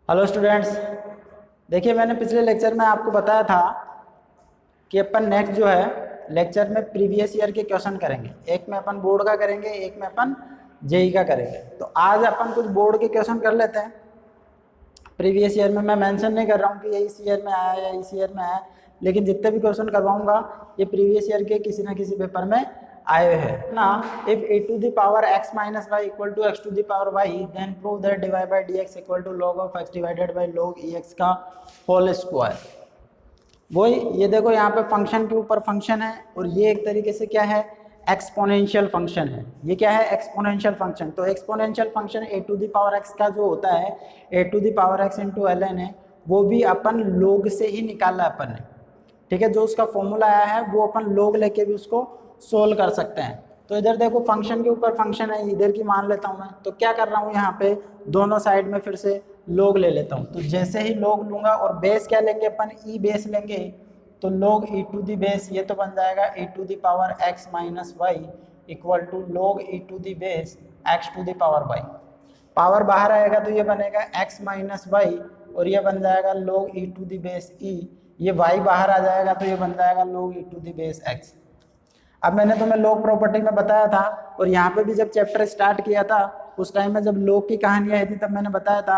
Hello students, देखिए मैंने पिछले लेक्चर में आपको बताया था कि अपन नेक्स्ट जो है लेक्चर में प्रीवियस ईयर के क्वेश्चन करेंगे। एक में अपन बोर्ड का करेंगे, एक में अपन जेई का करेंगे। तो आज अपन कुछ बोर्ड के क्वेश्चन कर लेते हैं। प्रीवियस ईयर में मैं मेंशन नहीं कर रहा हूँ कि ये इस ईयर में आया या इस ईयर में आया, लेकिन जितने भी क्वेश्चन करवाऊंगा ये प्रीवियस ईयर के किसी ना किसी पेपर में आए हुए हैं ना। If a to the power x minus y equal to x to the power y, then prove that d y by d x equal to log of x divided by log e x का whole square. वही ये देखो यहाँ पे function के ऊपर function है और ये एक तरीके से क्या है, एक्सपोनेंशियल फंक्शन है। ये क्या है, एक्सपोनेंशियल फंक्शन। तो exponential function a to the power x का जो होता है a to the power x into l n है, वो भी अपन लोग से ही निकाला अपन ने। ठीक है, जो उसका फॉर्मूला आया है वो अपन लोग लेके भी उसको सोल्व कर सकते हैं। तो इधर देखो फंक्शन के ऊपर फंक्शन है, इधर की मान लेता हूँ मैं। तो क्या कर रहा हूँ यहाँ पे, दोनों साइड में फिर से लोग ले लेता हूँ। तो जैसे ही लोग लूंगा और बेस क्या लेंगे अपन, ई बेस लेंगे। तो लोग ई टू दी बेस, ये तो बन जाएगा e to the power x minus y equal to log e to the base x to the power y. Power बाहर आएगा तो ये बनेगा एक्स माइनस वाई और ये बन जाएगा लोग ई टू दी बेस ई। ये वाई बाहर आ जाएगा तो ये बन जाएगा लोग e to the base x. अब मैंने तुम्हें लॉग प्रॉपर्टी में बताया था और यहाँ पे भी जब चैप्टर स्टार्ट किया था उस टाइम में जब लॉग की कहानी आई थी तब मैंने बताया था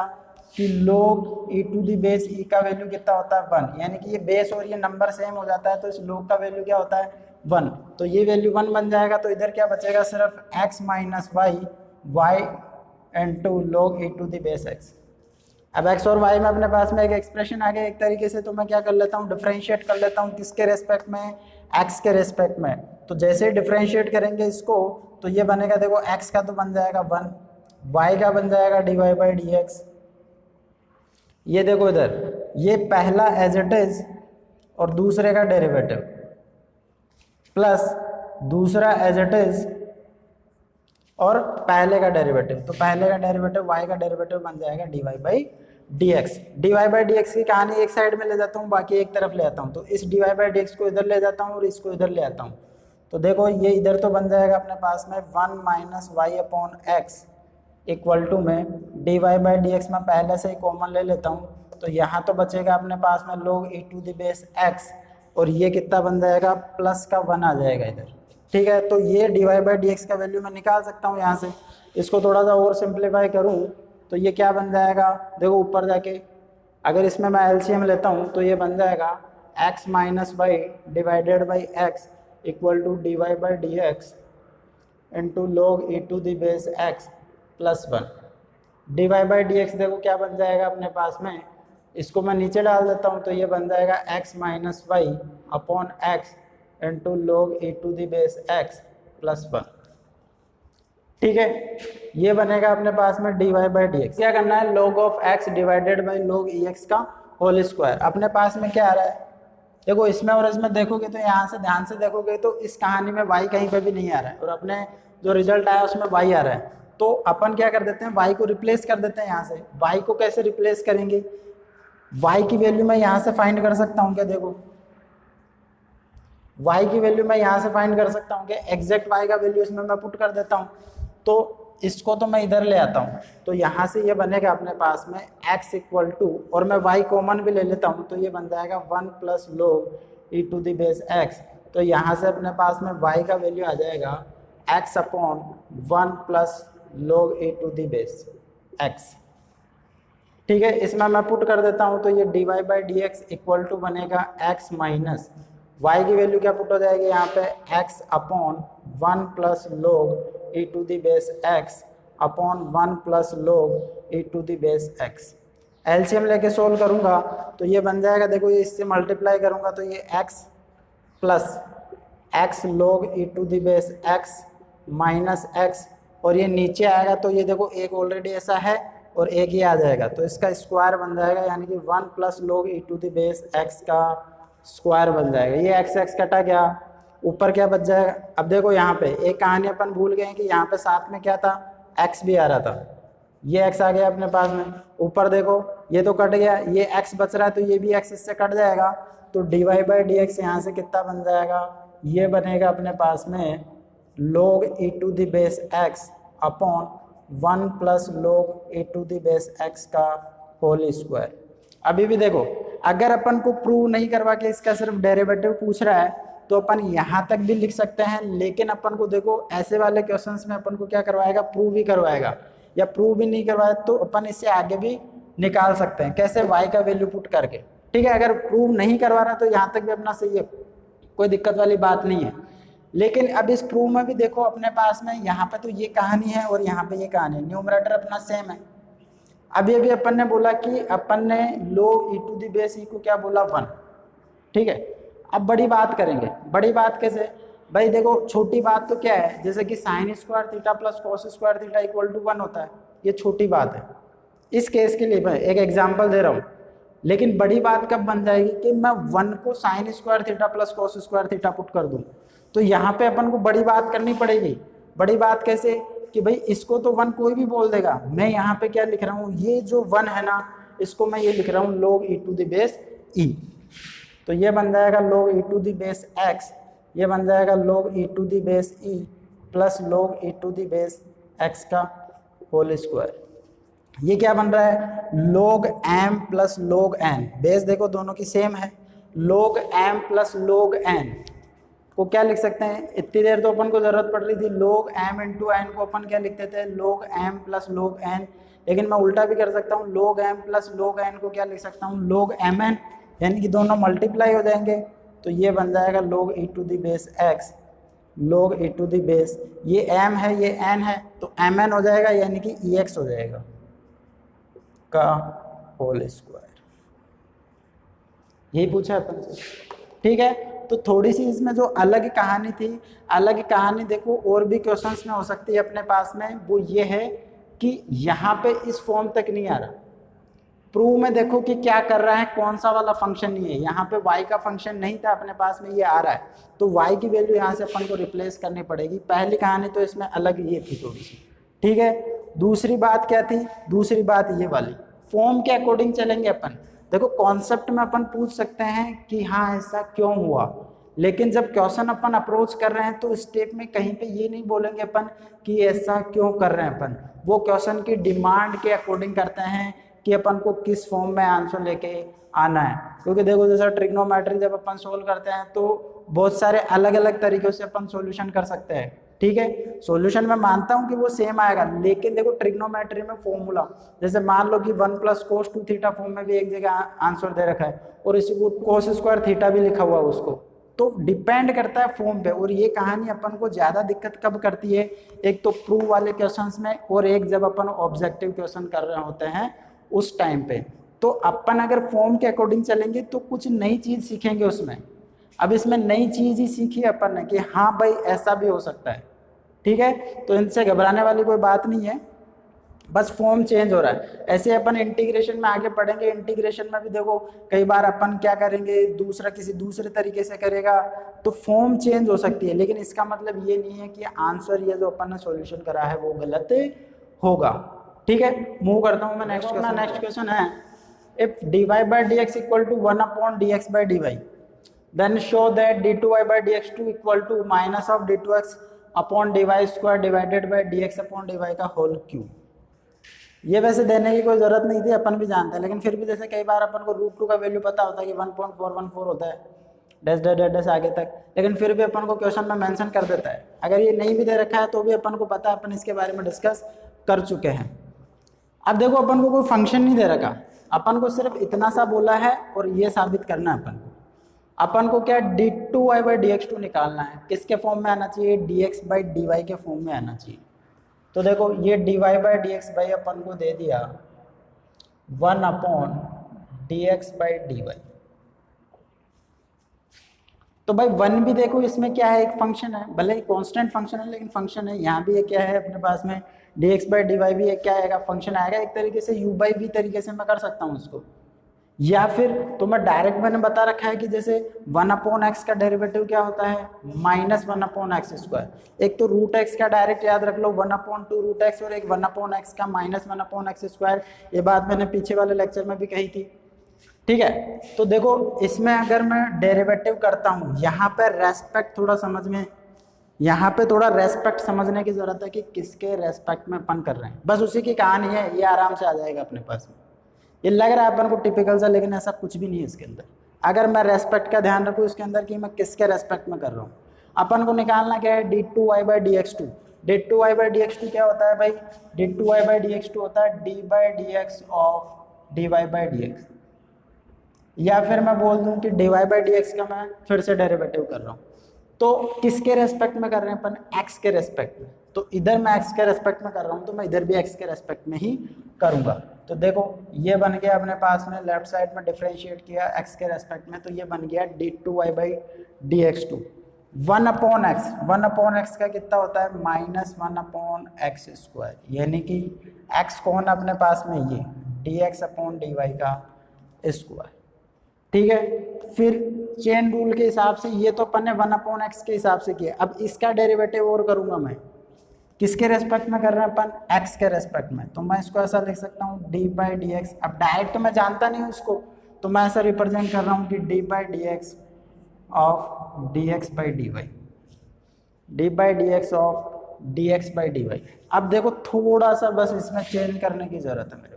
कि log e to the base e का वैल्यू कितना होता है 1, यानी कि ये बेस और ये नंबर सेम हो जाता है तो इस log का वैल्यू क्या होता है 1। तो ये वैल्यू 1 बन जाएगा। तो इधर क्या बचेगा, सिर्फ x minus y into log e to the base x। अब x और y में अपने पास में एक एक्सप्रेशन आ गया एक तरीके से। तो मैं क्या कर लेता हूँ, डिफरेंशिएट कर लेता हूँ। किसके रेस्पेक्ट में, x के रेस्पेक्ट में। तो जैसे ही डिफरेंशिएट करेंगे इसको तो ये बनेगा, देखो x का तो बन जाएगा 1, y का बन जाएगा d y by d x. ये देखो इधर ये पहला एज इट इज और दूसरे का डेरिवेटिव प्लस दूसरा एज इट इज और पहले का डेरिवेटिव। तो पहले का डेरिवेटिव y का डेरिवेटिव बन जाएगा d y by d x. D y by d x की कहानी एक साइड में ले जाता हूँ, बाकी एक तरफ ले आता हूँ। तो इस d y by d x को इधर ले जाता हूँ और इसको इधर ले आता हूँ। तो देखो ये इधर तो बन जाएगा अपने पास में 1 minus y upon x equal to में d y by d x में पहले से ही कॉमन ले लेता हूँ। तो यहाँ तो बचेगा अपने पास में लोग e to the base x और ये कितना बन जाएगा, प्लस का 1 आ जाएगा इधर। ठीक है, तो ये d y by d x का वैल्यू मैं निकाल सकता हूँ यहाँ से। इसको थोड़ा सा और सिंप्लीफाई करूँ तो ये क्या बन जाएगा, देखो ऊपर जाके अगर इसमें मैं एलसीएम लेता हूँ तो ये बन जाएगा x minus y divided by x equal to d y by d x into log e to the base x plus 1। D y by d x देखो क्या बन जाएगा अपने पास में, इसको मैं नीचे डाल देता हूँ तो ये बन जाएगा x minus y upon x into log e to the base x plus 1। ठीक है, ये बनेगा अपने पास में d y by d x. क्या करना है, log of x divided by log e x का होल स्क्वायर। अपने पास में क्या आ रहा है, देखो इसमें और इसमें देखोगे तो यहाँ से ध्यान से देखोगे तो इस कहानी में y कहीं पे भी नहीं आ रहा है और अपने जो रिजल्ट आया उसमें y आ रहा है। तो अपन क्या कर देते हैं, y को रिप्लेस कर देते हैं यहाँ से। y को कैसे रिप्लेस करेंगे, y की वैल्यू मैं यहाँ से फाइंड कर सकता हूँ क्या, देखो y की वैल्यू मैं यहाँ से फाइंड कर सकता हूँ कि एग्जैक्ट y का वैल्यू इसमें मैं पुट कर देता हूँ। तो इसको तो मैं इधर ले आता हूँ तो यहाँ से ये बनेगा अपने पास में x इक्वल टू, और मैं y कॉमन भी ले लेता हूँ तो ये बन जाएगा 1 plus log e to the base x। तो यहाँ से अपने पास में y का वैल्यू आ जाएगा x upon 1 plus log e to the base x। ठीक है, इसमें मैं पुट कर देता हूँ तो ये d y by d x equal to बनेगा x माइनस y की वैल्यू क्या पुट हो जाएगी यहाँ पे, x upon 1 plus log e to the base x upon 1 plus log e to the base x। LCM लेके सोल्व करूँगा तो ये बन जाएगा, देखो ये इससे मल्टीप्लाई करूँगा तो ये x plus x log e to the base x minus x और ये नीचे आएगा तो ये देखो एक ऑलरेडी ऐसा है और एक ही आ जाएगा तो इसका स्क्वायर बन जाएगा, यानी कि 1 plus log e to the base x का स्क्वायर बन जाएगा। ये x x कटा गया, ऊपर क्या बच जाएगा। अब देखो यहाँ पे एक कहानी अपन भूल गए कि यहाँ पे साथ में क्या था, x भी आ रहा था। ये x आ गया अपने पास में, ऊपर देखो ये तो कट गया, ये x बच रहा है तो ये भी x इससे कट जाएगा। तो d y by d x यहाँ से कितना बन जाएगा, ये बनेगा अपने पास में log e to the base x upon 1 plus log e to the base x का होल स्क्वायर। अभी भी देखो, अगर अपन को प्रूव नहीं करवा के इसका सिर्फ डेरिवेटिव पूछ रहा है तो अपन यहाँ तक भी लिख सकते हैं, लेकिन अपन को देखो ऐसे वाले क्वेश्चंस में अपन को क्या करवाएगा, प्रूव ही करवाएगा, या प्रूव भी नहीं करवाए तो अपन इससे आगे भी निकाल सकते हैं। कैसे, y का वैल्यू पुट करके। ठीक है, अगर प्रूव नहीं करवा रहा तो यहाँ तक भी अपना सही है, कोई दिक्कत वाली बात नहीं है। लेकिन अब इस प्रूव में भी देखो अपने पास में यहाँ पे तो ये कहानी है और यहाँ पे ये कहानी है, न्यूमरेटर अपना सेम है। अभी अभी अपन ने बोला कि अपन ने log e to the base e को क्या बोला, 1। ठीक है, अब बड़ी बात करेंगे। बड़ी बात कैसे भाई, देखो छोटी बात तो क्या है, जैसे कि sine square theta plus cos square theta equal to 1 होता है, ये छोटी बात है। इस केस के लिए मैं एक एग्जांपल दे रहा हूँ, लेकिन बड़ी बात कब बन जाएगी कि मैं 1 को sign square theta plus cos square theta put कर दूं, तो यहाँ पे अपन को बड़ी बात करनी पड़ेगी। बड़ी बात कैसे कि भाई इसको तो 1 कोई भी बोल देगा, मैं यहाँ पे क्या लिख रहा हूँ, ये जो 1 है ना, इसको मैं ये लिख रहा हूँ log e to the base e, तो ये बन जाएगा log e to the base x, ये बन जाएगा log e to the base e plus log e to the base x का होल स्क्वायर। ये क्या बन रहा है, log m plus log n, base देखो दोनों की सेम है, log m plus log n को क्या लिख सकते हैं, इतनी देर तो अपन को जरूरत पड़ रही थी log m इंटू n को अपन क्या लिखते थे, log m plus log n, लेकिन मैं उल्टा भी कर सकता हूँ, log m plus log n को क्या लिख सकता हूँ, log mn, यानी कि दोनों मल्टीप्लाई हो जाएंगे, तो ये बन जाएगा log e to the base x, log e to the base, ये m है ये n है, तो mn हो जाएगा, यानी कि ex हो जाएगा का होल स्क्वायर। यही पूछा है अपन से। ठीक है, तो थोड़ी सी इसमें जो अलग कहानी थी, अलग कहानी देखो और भी क्वेश्चंस में हो सकती है अपने पास में, वो ये है कि यहाँ पे इस फॉर्म तक नहीं आ रहा। प्रूव में देखो कि क्या कर रहा है, कौन सा वाला फंक्शन नहीं है, यहाँ पे y का फंक्शन नहीं था अपने पास में, ये आ रहा है, तो y की वैल्यू यहाँ से अपन को रिप्लेस करनी पड़ेगी। पहली कहानी तो इसमें अलग ये थी थोड़ी सी। ठीक है, दूसरी बात क्या थी, दूसरी बात ये वाली, फॉर्म के अकॉर्डिंग चलेंगे अपन। देखो कॉन्सेप्ट में अपन पूछ सकते हैं कि हाँ ऐसा क्यों हुआ, लेकिन जब क्वेश्चन अपन अप्रोच कर रहे हैं तो स्टेप में कहीं पे ये नहीं बोलेंगे अपन कि ऐसा क्यों कर रहे हैं अपन, वो क्वेश्चन की डिमांड के अकॉर्डिंग करते हैं कि अपन को किस फॉर्म में आंसर लेके आना है। क्योंकि देखो जैसा ट्रिग्नोमेट्री जब अपन सोल्व करते हैं तो बहुत सारे अलग अलग तरीकों से अपन सॉल्यूशन कर सकते हैं। ठीक है, सॉल्यूशन में मानता हूं कि वो सेम आएगा, लेकिन देखो ट्रिग्नोमेट्री में फॉर्मूला, जैसे मान लो कि 1 प्लस कोस 2 थीटा फॉर्म में भी एक जगह आंसर दे रखा है और इसी को कोस स्क्वायर थीटा भी लिखा हुआ उसको, तो डिपेंड करता है फॉर्म पे। और ये कहानी अपन को ज़्यादा दिक्कत कब करती है, एक तो प्रूव वाले क्वेश्चंस में और एक जब अपन ऑब्जेक्टिव क्वेश्चन कर रहे होते हैं उस टाइम पे। तो अपन अगर फॉर्म के अकॉर्डिंग चलेंगे तो कुछ नई चीज़ सीखेंगे उसमें। अब इसमें नई चीज़ ही सीखी अपन ने कि हाँ भाई ऐसा भी हो सकता है। ठीक है, तो इनसे घबराने वाली कोई बात नहीं है, बस फॉर्म चेंज हो रहा है। ऐसे अपन इंटीग्रेशन में आगे पढ़ेंगे, इंटीग्रेशन में भी देखो कई बार अपन क्या करेंगे, दूसरा किसी दूसरे तरीके से करेगा तो फॉर्म चेंज हो सकती है, लेकिन इसका मतलब ये नहीं है कि आंसर ये जो अपन ने सॉल्यूशन करा है वो गलत होगा। ठीक है, मूव करता हूँ मैं नेक्स्ट क्वेश्चन। नेक्स्ट क्वेश्चन है, if dy by dx equal to 1 upon dx by dy, then show that d2y by dx2 equal to minus of d2x upon dy square divided by dx upon dy का whole cube. ये वैसे देने की कोई जरूरत नहीं थी, अपन भी जानते हैं, लेकिन फिर भी जैसे कई बार अपन को √2 का वैल्यू पता होता है कि 1.414 होता है, डैश डैश डैश डैश आगे तक, लेकिन फिर भी अपन को क्वेश्चन में मेंशन कर देता है। अगर ये नहीं भी दे रखा है तो भी अपन को पता है, अपन इसके बारे में डिस्कस कर चुके हैं। अब देखो अपन को कोई फंक्शन नहीं दे रखा, अपन को सिर्फ इतना सा बोला है और ये साबित करना है अपन को क्या d2y by dx2 निकालना है, किसके फॉर्म में आना चाहिए, dx by dy के फॉर्म में आना चाहिए। तो देखो ये dy by dx by अपन को दे दिया 1 अपॉन dx by dy। तो भाई 1 भी देखो इसमें क्या है, एक फंक्शन है, भले ही कांस्टेंट फंक्शन है लेकिन फंक्शन है। यहाँ भी ये क्या है अपने पास में, dx by dy भी एक क्या आएगा, फंक्शन आएगा। एक तरीके से u by v तरीके से मैं कर सकता हूँ इसको, या फिर तो मैं डायरेक्ट मैंने बता रखा है कि जैसे 1 अपॉन एक्स का डेरिवेटिव क्या होता है, -1 अपॉन एक्स स्क्वायर। एक तो रूट एक्स का डायरेक्ट याद रख लो 1 अपॉन 2 रूट एक्स, और एक 1 अपॉन एक्स का -1 अपॉन एक्स स्क्वायर। ये बात मैंने पीछे वाले लेक्चर में भी कही थी। ठीक है, तो देखो इसमें अगर मैं डेरिवेटिव करता हूँ, यहाँ पर रेस्पेक्ट थोड़ा समझ में, यहाँ पे थोड़ा रेस्पेक्ट समझने की जरूरत है कि किसके रेस्पेक्ट में अपन कर रहे हैं, बस उसी की कहानी है, ये आराम से आ जाएगा अपने पास में। ये लग रहा है अपन को टिपिकल सा, लेकिन ऐसा कुछ भी नहीं है इसके अंदर। अगर मैं रेस्पेक्ट का ध्यान रखूँ इसके अंदर कि मैं किसके रेस्पेक्ट में कर रहा हूँ, अपन को निकालना क्या है, d2y/dx2। d2y/dx2 क्या होता है भाई, d2y/dx2 होता है d/dx ऑफ dy/dx, या फिर मैं बोल दूं कि dy/dx का मैं फिर से डेरिवेटिव कर रहा हूँ। तो किसके रेस्पेक्ट में कर रहे हैं अपन, x के रेस्पेक्ट में। तो इधर मैं x के रेस्पेक्ट में कर रहा हूँ तो मैं इधर भी x के रेस्पेक्ट में ही करूँगा। तो देखो ये बन गया अपने पास में, लेफ्ट साइड में डिफरेंशिएट किया x के रेस्पेक्ट में, तो ये बन गया d2y/dx2 1/x। 1/x का कितना होता है, -1/x², यानी कि x कौन है अपने पास में, ये dx/dy का स्क्वायर। ठीक है, फिर चेन रूल के हिसाब से ये तो अपन ने 1/x के हिसाब से किया, अब इसका डेरिवेटिव और करूंगा मैं, किसके रेस्पेक्ट में कर रहे हैं अपन, x के रेस्पेक्ट में। तो मैं इसको ऐसा लिख सकता हूँ d/dx। अब डायरेक्ट तो मैं जानता नहीं हूँ इसको, तो मैं ऐसा रिप्रेजेंट कर रहा हूँ कि d/dx of dx/dy, d/dx of dx/dy। अब देखो थोड़ा सा बस इसमें चेंज करने की जरूरत है मेरे को,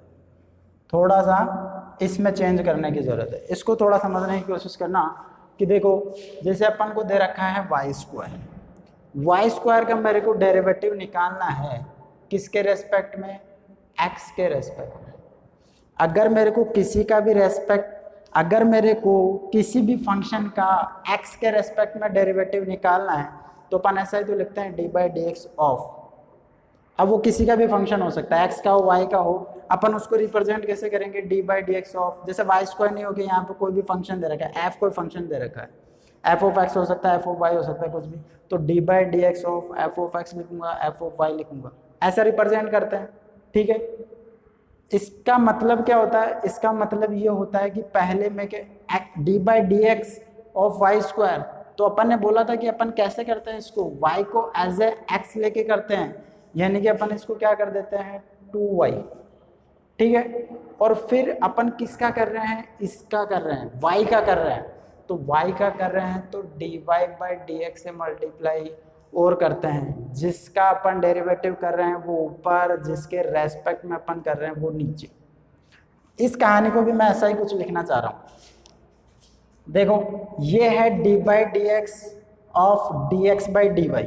थोड़ा सा इसमें चेंज करने की जरूरत है। इसको थोड़ा समझने की कोशिश करना कि देखो जैसे अपन को दे रखा है y² का मेरे को डेरिवेटिव निकालना है किसके रेस्पेक्ट में, x के रेस्पेक्ट में। अगर मेरे को किसी का भी रेस्पेक्ट, अगर मेरे को किसी भी फंक्शन का x के रेस्पेक्ट में डेरिवेटिव निकालना है तो अपन ऐसा ही तो लिखते हैं d/dx ऑफ, अब वो किसी का भी फंक्शन हो सकता है, x का हो y का हो, अपन उसको रिप्रेजेंट कैसे करेंगे, d/dx ऑफ, जैसे y² नहीं हो कि यहाँ पे कोई भी फंक्शन दे रखा है, f कोई फंक्शन दे रखा है, f(x) हो सकता है, f(y) हो सकता है, कुछ भी, तो d/dx ऑफ f(x) लिखूंगा, f(y) लिखूंगा, ऐसा रिप्रेजेंट करते हैं। ठीक है, इसका मतलब क्या होता है, इसका मतलब ये होता है कि पहले में के d/dx ऑफ y², तो अपन ने बोला था कि अपन कैसे करते हैं इसको, y को एज ए x लेके करते हैं, यानी कि अपन इसको क्या कर देते हैं 2y। ठीक है, और फिर अपन किसका कर रहे हैं, इसका कर रहे हैं, y का कर रहे हैं, तो y का कर रहे हैं तो dy/dx से मल्टीप्लाई और करते हैं, जिसका अपन डेरिवेटिव कर रहे हैं वो ऊपर, जिसके रेस्पेक्ट में अपन कर रहे हैं वो नीचे। इस कहानी को भी मैं ऐसा ही कुछ लिखना चाह रहा हूं। देखो ये है d/dx ऑफ dx/dy,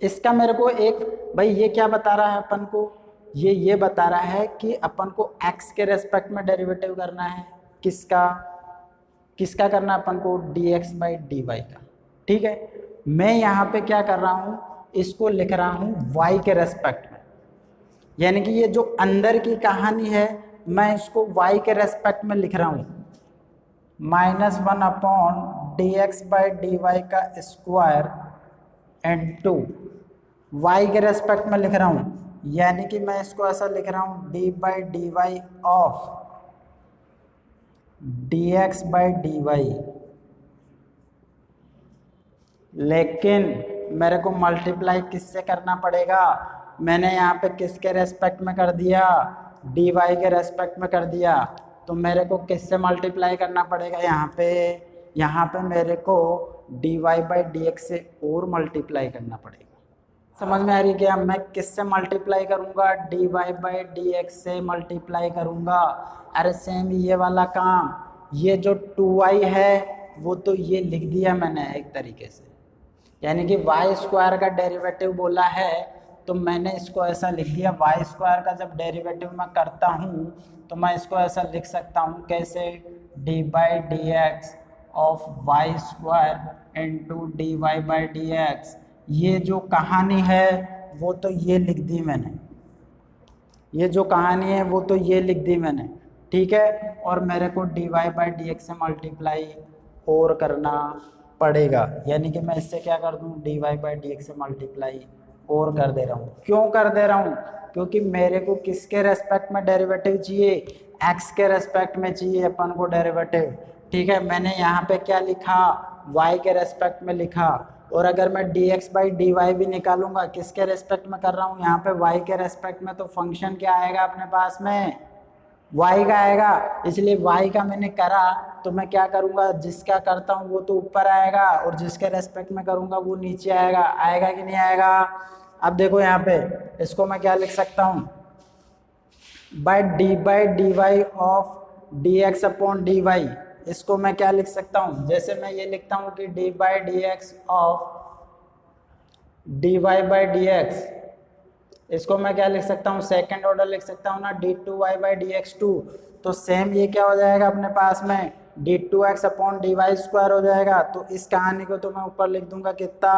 इसका मेरे को एक, भाई ये क्या बता रहा है अपन को, ये बता रहा है कि अपन को x के रेस्पेक्ट में डेरिवेटिव करना है, किसका करना है अपन को, dx/dy का। ठीक है, मैं यहाँ पे क्या कर रहा हूँ, इसको लिख रहा हूँ y के रेस्पेक्ट में, यानी कि ये जो अंदर की कहानी है मैं इसको y के रेस्पेक्ट में लिख रहा हूँ, -1/dx/dy का स्क्वायर इनटू y के रेस्पेक्ट में लिख रहा हूँ, यानी कि मैं इसको ऐसा लिख रहा हूँ d/dy ऑफ dx/dy, लेकिन मेरे को मल्टीप्लाई किससे करना पड़ेगा, मैंने यहाँ पे किसके रेस्पेक्ट में कर दिया, dy के रेस्पेक्ट में कर दिया, तो मेरे को किससे मल्टीप्लाई करना पड़ेगा, यहाँ पे मेरे को dy/dx से और मल्टीप्लाई करना पड़ेगा। समझ में आ रही है क्या, मैं किससे मल्टीप्लाई करूँगा, dy/dx से मल्टीप्लाई करूँगा। अरे सेम ये वाला काम, ये जो 2y है वो तो ये लिख दिया मैंने एक तरीके से, यानी कि y² का डेरिवेटिव बोला है तो मैंने इसको ऐसा लिख दिया, y² का जब डेरिवेटिव मैं करता हूँ तो मैं इसको ऐसा लिख सकता हूँ कैसे, d/dx of y² into dy/dx। ये जो कहानी है वो तो ये लिख दी मैंने, ये जो कहानी है वो तो ये लिख दी मैंने। ठीक है, और मेरे को dy/dx से मल्टीप्लाई और करना पड़ेगा, यानी कि मैं इससे क्या कर दूं, dy/dx से मल्टीप्लाई और कर दे रहा हूँ। क्यों कर दे रहा हूँ, क्योंकि मेरे को किसके रेस्पेक्ट में डेरिवेटिव चाहिए, x के रेस्पेक्ट में चाहिए अपन को डेरिवेटिव। ठीक है, मैंने यहाँ पे क्या लिखा, y के रेस्पेक्ट में लिखा, और अगर मैं dx/dy भी निकालूंगा, किसके रेस्पेक्ट में कर रहा हूँ, यहाँ पे y के रेस्पेक्ट में, तो फंक्शन क्या आएगा अपने पास में, y का आएगा, इसलिए y का मैंने करा तो मैं क्या करूँगा, जिसका करता हूँ वो तो ऊपर आएगा और जिसके रेस्पेक्ट में करूँगा वो नीचे आएगा, आएगा कि नहीं आएगा। अब देखो यहाँ पे इसको मैं क्या लिख सकता हूँ, by d y of d x upon d y, इसको मैं क्या लिख सकता हूँ, जैसे मैं ये लिखता हूँ कि d by d x of d y by d x, इसको मैं क्या लिख सकता हूँ, सेकेंड ऑर्डर लिख सकता हूँ ना, d two y by d x two. तो सेम ये क्या हो जाएगा अपने पास में, d two x upon d y square हो जाएगा। तो इस कहानी को तो मैं ऊपर लिख दूंगा कितना,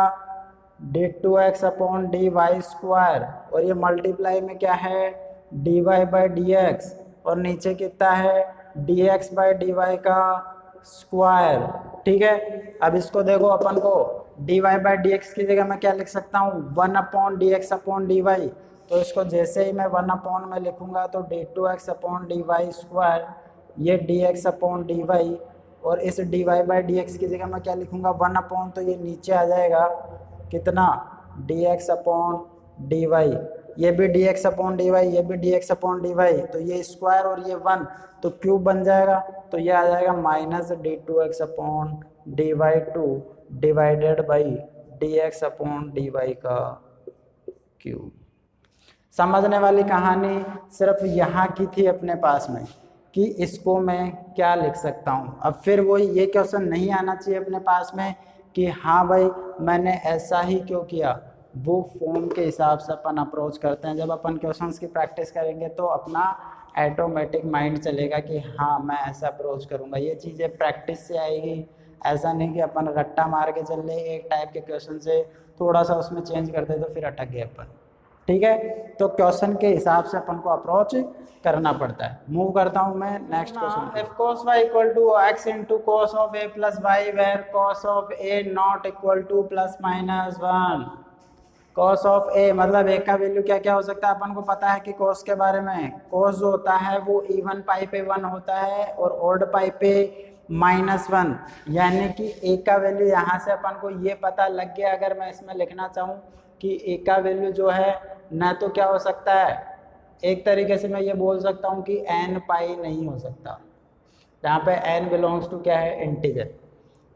d two x upon d y square, और ये मल्टीप्लाई में क्या है, d y by d x, और नीचे कितना है, d x by d y का स्क्वायर। ठीक है, अब इसको देखो अपन को d y by d x की जगह मैं क्या लिख सकता हूँ, one upon d x upon d y. तो इसको जैसे ही मैं वन अपॉन में लिखूंगा तो d two x upon d y square, ये d x upon d y, और इस d y by d x की जगह मैं क्या लिखूंगा, वन अपॉन, तो ये नीचे आ जाएगा कितना, d x upon d y, ये भी d x upon d y, ये भी d x upon d y, तो ये स्क्वायर और ये वन, तो क्यूब बन जाएगा। तो ये आ जाएगा minus d two x upon d y two divided by d x upon d y का क्यूब। समझने वाली कहानी सिर्फ यहाँ की थी अपने पास में कि इसको मैं क्या लिख सकता हूँ। अब फिर वो ये क्वेश्चन नहीं आना चाहिए अपने पास में कि हाँ भाई मैंने ऐसा ही क्यों किया, वो फॉर्म के हिसाब से अपन अप्रोच करते हैं। जब अपन क्वेश्चंस की प्रैक्टिस करेंगे तो अपना ऑटोमेटिक माइंड चलेगा कि हाँ मैं ऐसा अप्रोच करूँगा। ये चीज़ें प्रैक्टिस से आएगी, ऐसा नहीं कि अपन रट्टा मार के चल रहे एक टाइप के क्वेश्चन से थोड़ा सा उसमें चेंज करते तो फिर अटक गए अपन। ठीक है, तो क्वेश्चन के हिसाब से अपन को अप्रोच करना पड़ता है। मूव करता हूँ मैं next question. If cos y equal to x into cos of a plus y where cos of a not equal to plus minus 1। cos of a मतलब a का वैल्यू क्या क्या हो सकता है, अपन को पता है कि cos के बारे में, cos जो होता है वो इवन पाई पे 1 होता है और ऑड पाई पे -1, यानी कि a का वैल्यू यहाँ से अपन को ये पता लग गया। अगर मैं इसमें लिखना चाहूँ कि a का वैल्यू जो है ना तो क्या हो सकता है, एक तरीके से मैं ये बोल सकता हूँ कि n पाई नहीं हो सकता, जहाँ पे n बिलोंग्स टू क्या है, इंटीजर।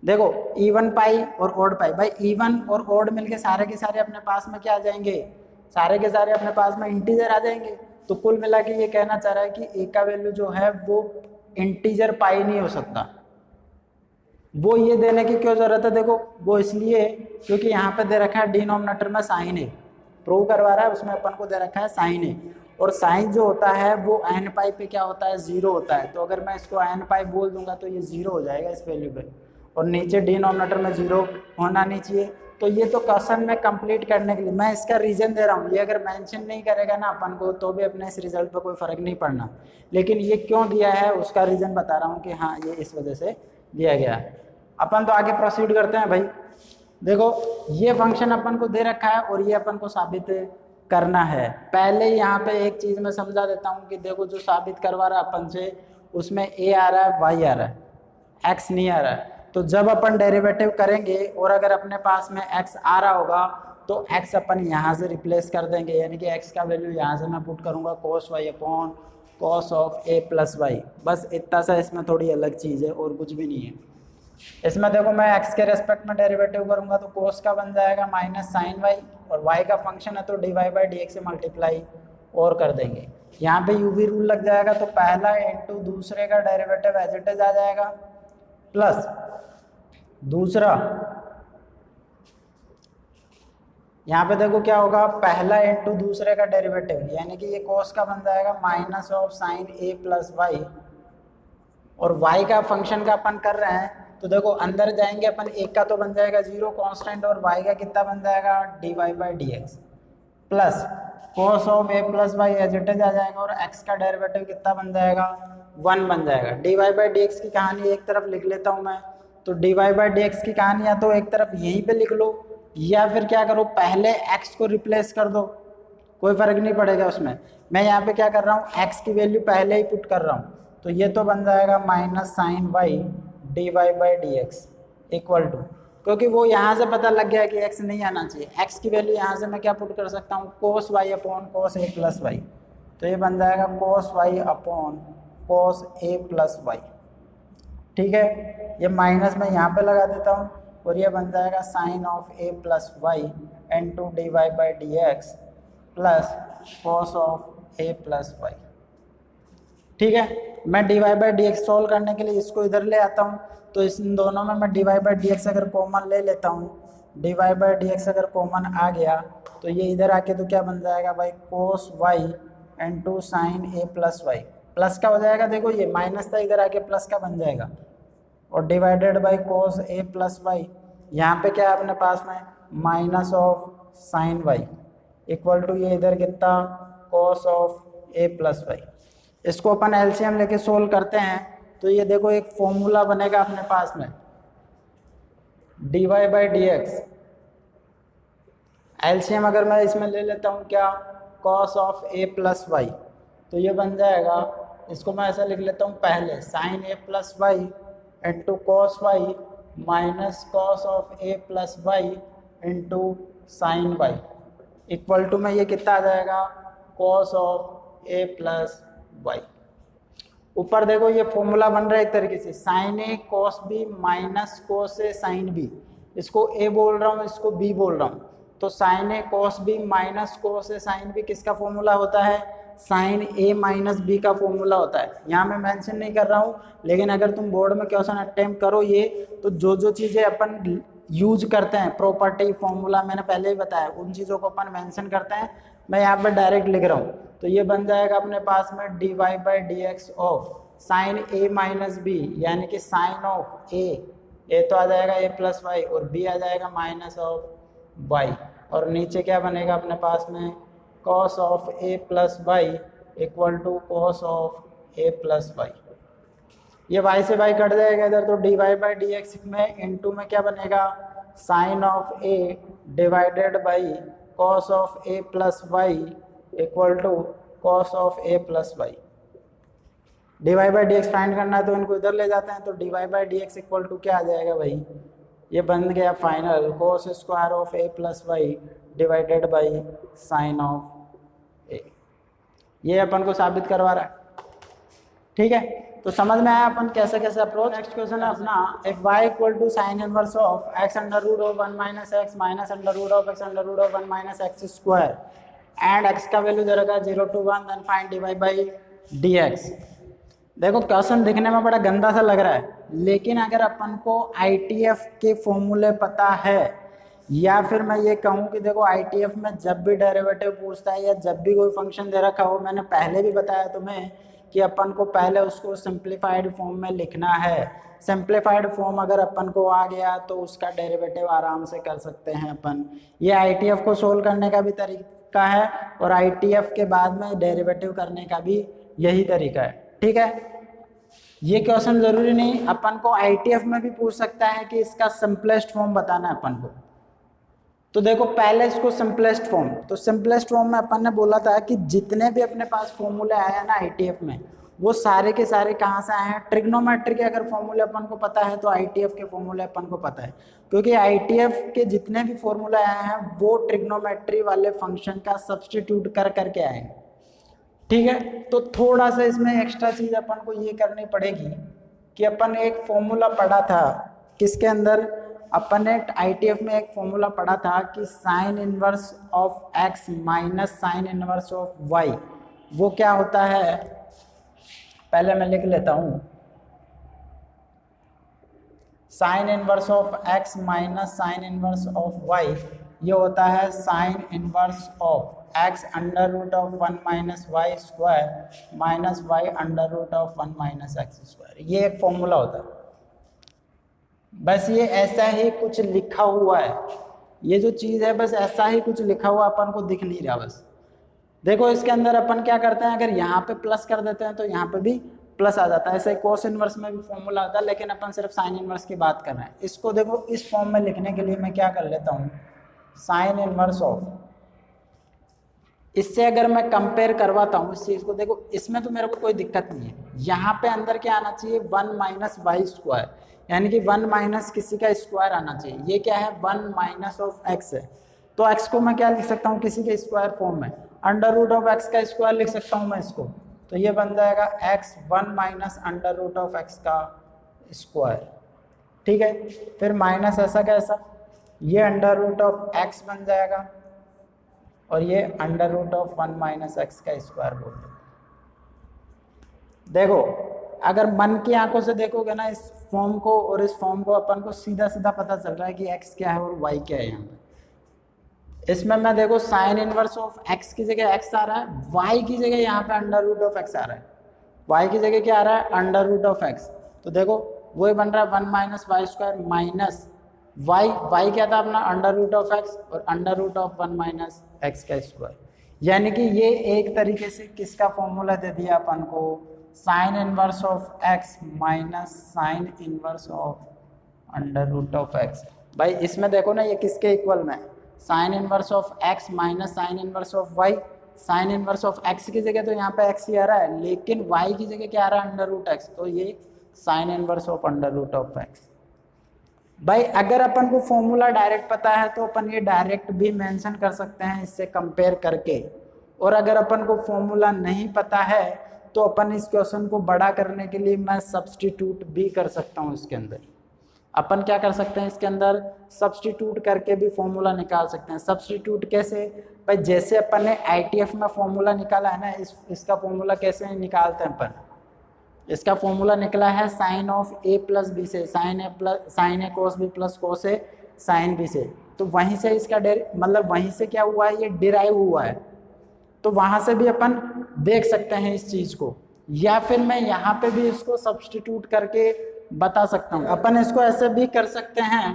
देखो इवन पाई और ऑड पाई, भाई इवन और ऑड मिलके सारे के सारे अपने पास में क्या आ जाएंगे, सारे के सारे अपने पास में इंटीजर आ जाएंगे। तो कुल मिला के ये कहना चाह रहा है कि a का वैल्यू जो है वो इंटीजर पाई नहीं हो सकता। वो ये देने की क्यों जरूरत है, देखो वो इसलिए क्योंकि यहाँ पे दे रखा है डिनोमिनेटर में साइन है, प्रूव करवा रहा है, उसमें अपन को दे रखा है साइन है, और साइन जो होता है वो एन पाई पे क्या होता है, जीरो होता है। तो अगर मैं इसको एन पाई बोल दूंगा तो ये जीरो हो जाएगा इस वैल्यू पे, और नीचे डिनोमिनेटर में जीरो होना नहीं चाहिए। तो ये तो क्वेश्चन में कंप्लीट करने के लिए मैं इसका रीजन दे रहा हूँ। ये अगर मेंशन नहीं करेगा ना अपन को तो भी अपने इस रिजल्ट पे कोई फर्क नहीं पड़ना, लेकिन ये क्यों दिया है उसका रीजन बता रहा हूँ कि हाँ ये इस वजह से दिया गया है। अपन तो आगे प्रोसीड करते हैं भाई। देखो ये फंक्शन अपन को दे रखा है और ये अपन को साबित करना है। पहले यहाँ पे एक चीज मैं समझा देता हूँ कि देखो जो साबित करवा रहा है अपन से उसमें a आ रहा है, y आ रहा है, x नहीं आ रहा है। तो जब अपन डेरिवेटिव करेंगे और अगर अपने पास में x आ रहा होगा तो x अपन यहाँ से रिप्लेस कर देंगे, यानी कि x का वैल्यू यहाँ से मैं पुट करूँगा cos y अपॉन cos of a plus y. बस इतना सा इसमें थोड़ी अलग चीज़ है और कुछ भी नहीं है। इसमें देखो मैं x के रेस्पेक्ट में डेरिवेटिव करूंगा तो cos का बन जाएगा माइनस साइन y, और y का फंक्शन है तो dy बाई डी एक्स से मल्टीप्लाई और कर देंगे। यहाँ पे u v रूल लग जाएगा तो पहला इंटू दूसरे का डेरिवेटिव एज इट इज आ जाएगा, प्लस दूसरा यहाँ पे देखो क्या होगा, पहला इंटू दूसरे का डेरिवेटिव, यानी कि ये cos का बन जाएगा minus of sine a plus y, और y का फंक्शन का अपन कर रहे हैं तो देखो अंदर जाएंगे अपन, एक का तो बन जाएगा जीरो कांस्टेंट और y का कितना बन जाएगा dy by d x, plus cos of a plus y as it is आ जाएगा, और x का डेरिवेटिव कितना बन जाएगा 1 बन जाएगा। dy बाई डी एक्स की कहानी एक तरफ लिख लेता हूँ मैं, तो dy बाई डी एक्स की कहानी या तो एक तरफ यहीं पे लिख लो या फिर क्या करो पहले x को रिप्लेस कर दो, कोई फर्क नहीं पड़ेगा उसमें। मैं यहाँ पे क्या कर रहा हूँ x की वैल्यू पहले ही पुट कर रहा हूँ, तो ये तो बन जाएगा minus sine y d y by d x equal to, क्योंकि वो यहाँ से पता लग गया कि x नहीं आना चाहिए, x की वैल्यू यहाँ से मैं क्या पुट कर सकता हूँ cos y अपॉन cos a प्लस वाई, तो ये बन जाएगा cos y अपॉन cos a प्लस वाई। ठीक है, ये माइनस मैं यहाँ पे लगा देता हूँ और ये बन जाएगा sine of a plus y into d y by d x plus cos of a plus y. ठीक है। मैं d y by d x solve करने के लिए इसको इधर ले आता हूँ, तो इन दोनों में मैं d y by d x अगर कॉमन ले लेता हूँ, d y by d x अगर कॉमन आ गया तो ये इधर आके तो क्या बन जाएगा भाई, cos y into sign a plus Y, plus का हो जाएगा, देखो ये माइनस था इधर आके प्लस का बन जाएगा, और divided by cos a plus y, यहाँ पे क्या है अपने पास में minus of sine y equal to ये इधर कितना cos of a plus y. इसको अपन एलसीएम लेके सोल्व करते हैं तो ये देखो एक फॉर्मूला बनेगा अपने पास में d y by d x, LCM अगर मैं इसमें ले लेता हूँ क्या, cos of a plus y, तो ये बन जाएगा, इसको मैं ऐसा लिख लेता हूँ पहले sine a plus y into cos y minus cos of a plus y into sine y equal to में ये कितना आ जाएगा, cos of a plus y. ऊपर देखो ये फॉर्मूला बन रहा है एक तरीके से sine A cos B minus cos A sine B, इसको ए बोल रहा हूँ इसको बी बोल रहा हूँ, तो sign A cos B minus cos A sine B किसका फॉर्मूला होता है, साइन ए माइनस बी का फॉर्मूला होता है। यहाँ मैं मेंशन नहीं कर रहा हूँ, लेकिन अगर तुम बोर्ड में क्वेश्चन अटेम्प्ट करो ये, तो जो जो चीज़ें अपन यूज करते हैं प्रॉपर्टी फॉर्मूला मैंने पहले ही बताया, उन चीज़ों को अपन मेंशन करते हैं, मैं यहाँ पर डायरेक्ट लिख रहा हूँ, तो ये बन जाएगा अपने पास में d y by d x of sine a minus b, यानी कि साइन ऑफ ए तो आ जाएगा ए प्लस वाई और बी आ जाएगा माइनस ऑफ वाई, और नीचे क्या बनेगा अपने पास में cos of a plus y equal to cos of a plus y. ये वाई से वाई कट जाएगा इधर, तो d y by d x में इनटू में क्या बनेगा sine of a divided by cos of a plus y equal to cos of a plus y. D y by d x find करना है तो इनको इधर ले जाते हैं, तो d y by d x equal to क्या आ जाएगा भाई, ये बन गया final cos square of a plus y divided by sine of a. ये अपन को साबित करवा रहा है, ठीक है। तो समझ में आया अपन कैसे कैसे अप्रोच। नेक्स्ट क्वेश्चन है अपना, if y equal to sine inverse of x under root of 1 minus x minus under root of x under root of 1 minus x square and x का वैल्यू दे रखा है 0 to 1, then find d y by d x. देखो question दिखने में बड़ा गंदा सा लग रहा है, लेकिन अगर अपन को ITF के फॉर्मूले पता है, या फिर मैं ये कहूँ कि देखो ITF में जब भी डेरिवेटिव पूछता है या जब भी कोई फंक्शन दे रखा हो, मैंने पहले भी बताया तुम्हें कि अपन को पहले उसको सिंप्लीफाइड फॉर्म में लिखना है। सिंप्लीफाइड फॉर्म अगर अपन को आ गया तो उसका डेरिवेटिव आराम से कर सकते हैं अपन। ये ITF को सोल्व करने का भी तरीका है और ITF के बाद में डेरिवेटिव करने का भी यही तरीका है, ठीक है। ये क्वेश्चन जरूरी नहीं, अपन को ITF में भी पूछ सकता है कि इसका सिंपलेस्ट फॉर्म बताना है अपन को। तो देखो पहले इसको सिंपलेस्ट फॉर्म, तो सिंपलेस्ट फॉर्म में अपन ने बोला था कि जितने भी अपने पास फॉर्मूले आए हैं ना ITF में, वो सारे के सारे कहाँ से आए हैं, ट्रिग्नोमेट्री के अगर फॉर्मूले अपन को पता है तो ITF के फॉर्मूले अपन को पता है, क्योंकि ITF के जितने भी फॉर्मूले आए हैं वो ट्रिग्नोमेट्री वाले फंक्शन का सब्सटीट्यूट कर करके आए हैं, ठीक है। तो थोड़ा सा इसमें एक्स्ट्रा चीज अपन को ये करनी पड़ेगी कि अपन एक फॉर्मूला पढ़ा था किसके अंदर, अपन ने ITF में एक फॉर्मूला पढ़ा था कि sign inverse of x minus sine inverse of y, वो क्या होता है, पहले मैं लिख लेता हूं, sine inverse of x minus sine inverse of y, ये होता है sine inverse of x under root of 1 minus y square minus y under root of 1 minus x square. ये एक फॉर्मूला होता है, बस ये ऐसा ही कुछ लिखा हुआ है, ये जो चीज़ है बस ऐसा ही कुछ लिखा हुआ अपन को दिख नहीं रहा। बस देखो इसके अंदर अपन क्या करते हैं, अगर यहाँ पे प्लस कर देते हैं तो यहाँ पे भी प्लस आ जाता है। ऐसे कोस इनवर्स में भी फॉर्मूला आता है, लेकिन अपन सिर्फ साइन इनवर्स की बात कर रहे हैं। इसको देखो इस फॉर्म में लिखने के लिए मैं क्या कर लेता हूँ, साइन इनवर्स ऑफ, इससे अगर मैं कंपेयर करवाता हूँ इस चीज़ को, देखो इसमें तो मेरे को कोई दिक्कत नहीं है, यहाँ पे अंदर क्या आना चाहिए 1 माइनस वाई स्क्वायर, यानी कि 1 माइनस किसी का स्क्वायर आना चाहिए। ये क्या है 1 माइनस ऑफ एक्स है, तो एक्स को मैं क्या लिख सकता हूँ किसी के स्क्वायर फॉर्म में, अंडर रूट ऑफ एक्स का स्क्वायर लिख सकता हूँ मैं इसको, तो ये बन जाएगा x 1 minus under root of x का स्क्वायर, ठीक है। फिर माइनस ऐसा कैसा, ये अंडर रूट ऑफ एक्स बन जाएगा और ये under root of 1 minus x का स्क्वायर बोल दो। देखो अगर मन की आंखों से देखोगे ना इस फॉर्म को और इस फॉर्म को, अपन को सीधा सीधा पता चल रहा है कि x क्या है और y क्या है। यहाँ पे इसमें मैं देखो साइन इनवर्स ऑफ x की जगह x आ रहा है, y की जगह यहाँ पे अंडर रूट ऑफ x आ रहा है, y की जगह क्या आ रहा है अंडर रूट ऑफ x। तो देखो वही बन रहा है 1 minus y square minus y क्या था अपना अंडर रूट ऑफ x और under root of 1 minus x का स्क्वायर। यानी कि ये एक तरीके से किसका फॉर्मूला दे दिया अपन को, sine inverse of x minus sine inverse of under root of x। भाई इसमें देखो ना ये किसके इक्वल में है, sine inverse of x minus sine inverse of y। Sign inverse of x की जगह तो यहाँ पे x ही आ रहा है, लेकिन y की जगह क्या आ रहा है अंडर रूट x, तो ये sine inverse of under root of x। भाई अगर अपन को फॉर्मूला डायरेक्ट पता है तो अपन ये डायरेक्ट भी मेंशन कर सकते हैं इससे कंपेयर करके, और अगर अपन को फॉर्मूला नहीं पता है तो अपन इस क्वेश्चन को बड़ा करने के लिए मैं सब्स्टिट्यूट भी कर सकता हूँ। इसके अंदर अपन क्या कर सकते हैं, इसके अंदर सब्स्टिट्यूट करके भी फॉर्मूला निकाल सकते हैं। सब्स्टिट्यूट कैसे, भाई जैसे अपन ने ITF में फॉर्मूला निकाला है ना, इसका फॉर्मूला कैसे निकालते हैं अपन, इसका फॉर्मूला निकला है sine of a plus b से, sine a cos b plus cos a sine b से। तो वहीं से इसका मतलब वहीं से क्या हुआ है, ये डिराइव हुआ है। तो वहां से भी अपन देख सकते हैं इस चीज को, या फिर मैं यहाँ पे भी इसको सब्स्टिट्यूट करके बता सकता हूँ। अपन इसको ऐसे भी कर सकते हैं